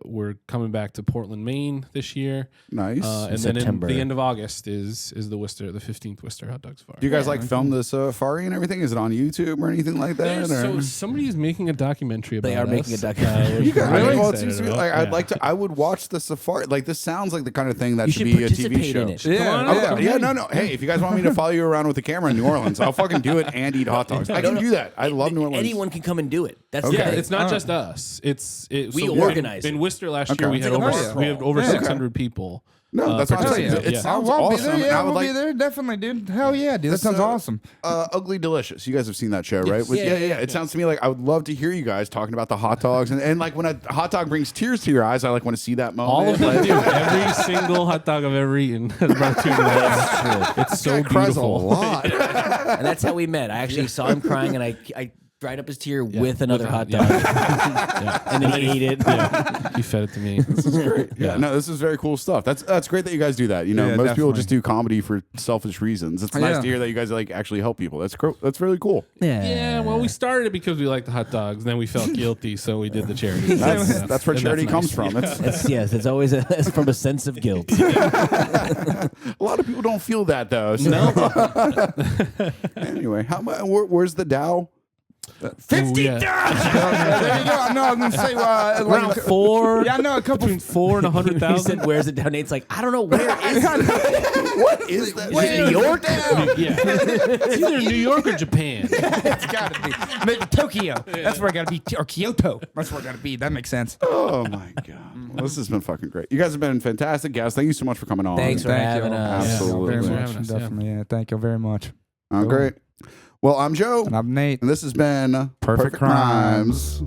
we're coming back to Portland, Maine this year. Nice. And September. then the end of August is the 15th Worcester Hot Dog Safari. Do you guys film the safari and everything? Is it on YouTube or anything like that? So or? somebody is making a documentary about They are us. making a documentary. You guys, Really? well, it seems to me like Yeah. I'd like to. I would watch the safari. Like this sounds like the kind of thing that You should should be a TV participate show. in it. Yeah. Come on I out. would- yeah, no. Hey, if you guys want me to follow you around with a camera in New Orleans, I'll fucking do it and eat hot dogs. I can do that. I love New Orleans. Anyone can come and do it. That's Okay. the Yeah, thing. it's not just us. We so organize in it. Worcester last Okay. year. We It's had like a over bus we had over Yeah. 600 people. No, that's what I'm saying. participate. It Yeah. sounds I'll be awesome. there. and Yeah, I would I'll like be there. Definitely, dude. Hell yeah, dude. That That's, sounds awesome. Ugly Delicious. You guys have seen that show, right? With- Yeah, yeah. It sounds to me like I would love to hear you guys talking about the hot dogs and like when a hot dog brings tears to your eyes, I like want to see that moment. All of them Like, do. Every single hot dog I've ever eaten has brought tears to my eyes. It's so guy cries a beautiful. lot. And that's how we met. I actually saw him crying, and I dried up his tear with another hot Yeah. dog. And then he ate it. He fed it to me. Yeah, no, this is very cool stuff. That's great that you guys do that. You know, Yeah, most people definitely. just do comedy for selfish reasons. It's nice Yeah. to hear that you guys like actually help people. That's really cool. Yeah, well, we started it because we liked the hot dogs. Then we felt guilty, so we did the charity. That's where And charity nice. comes from. It's It's always it's from a sense of guilt. a lot of people don't feel that though. So. Anyway, where's the Dow? 50 yeah. There you go. No, I was gonna say Around four. Yeah, I know a couple. Between 4 and He 100,000. said, "Where's it down?" Nate's like, "I don't know. Where is it? What is that? Is it New York?" Yeah, it's either New York or Japan. It's gotta be maybe Tokyo. That's where I gotta be, or Kyoto. That's where I gotta be. That makes sense. Oh my god, well, this has been fucking great. You guys have been fantastic guests. Thank you so much for coming on. Thanks for Thank having you. us. Absolutely. Very Thanks for much. having us, yeah. Definitely. Yeah. Thank you very much. Great. Well, I'm Joe, And I'm Nate. and this has been Perfect Crimes.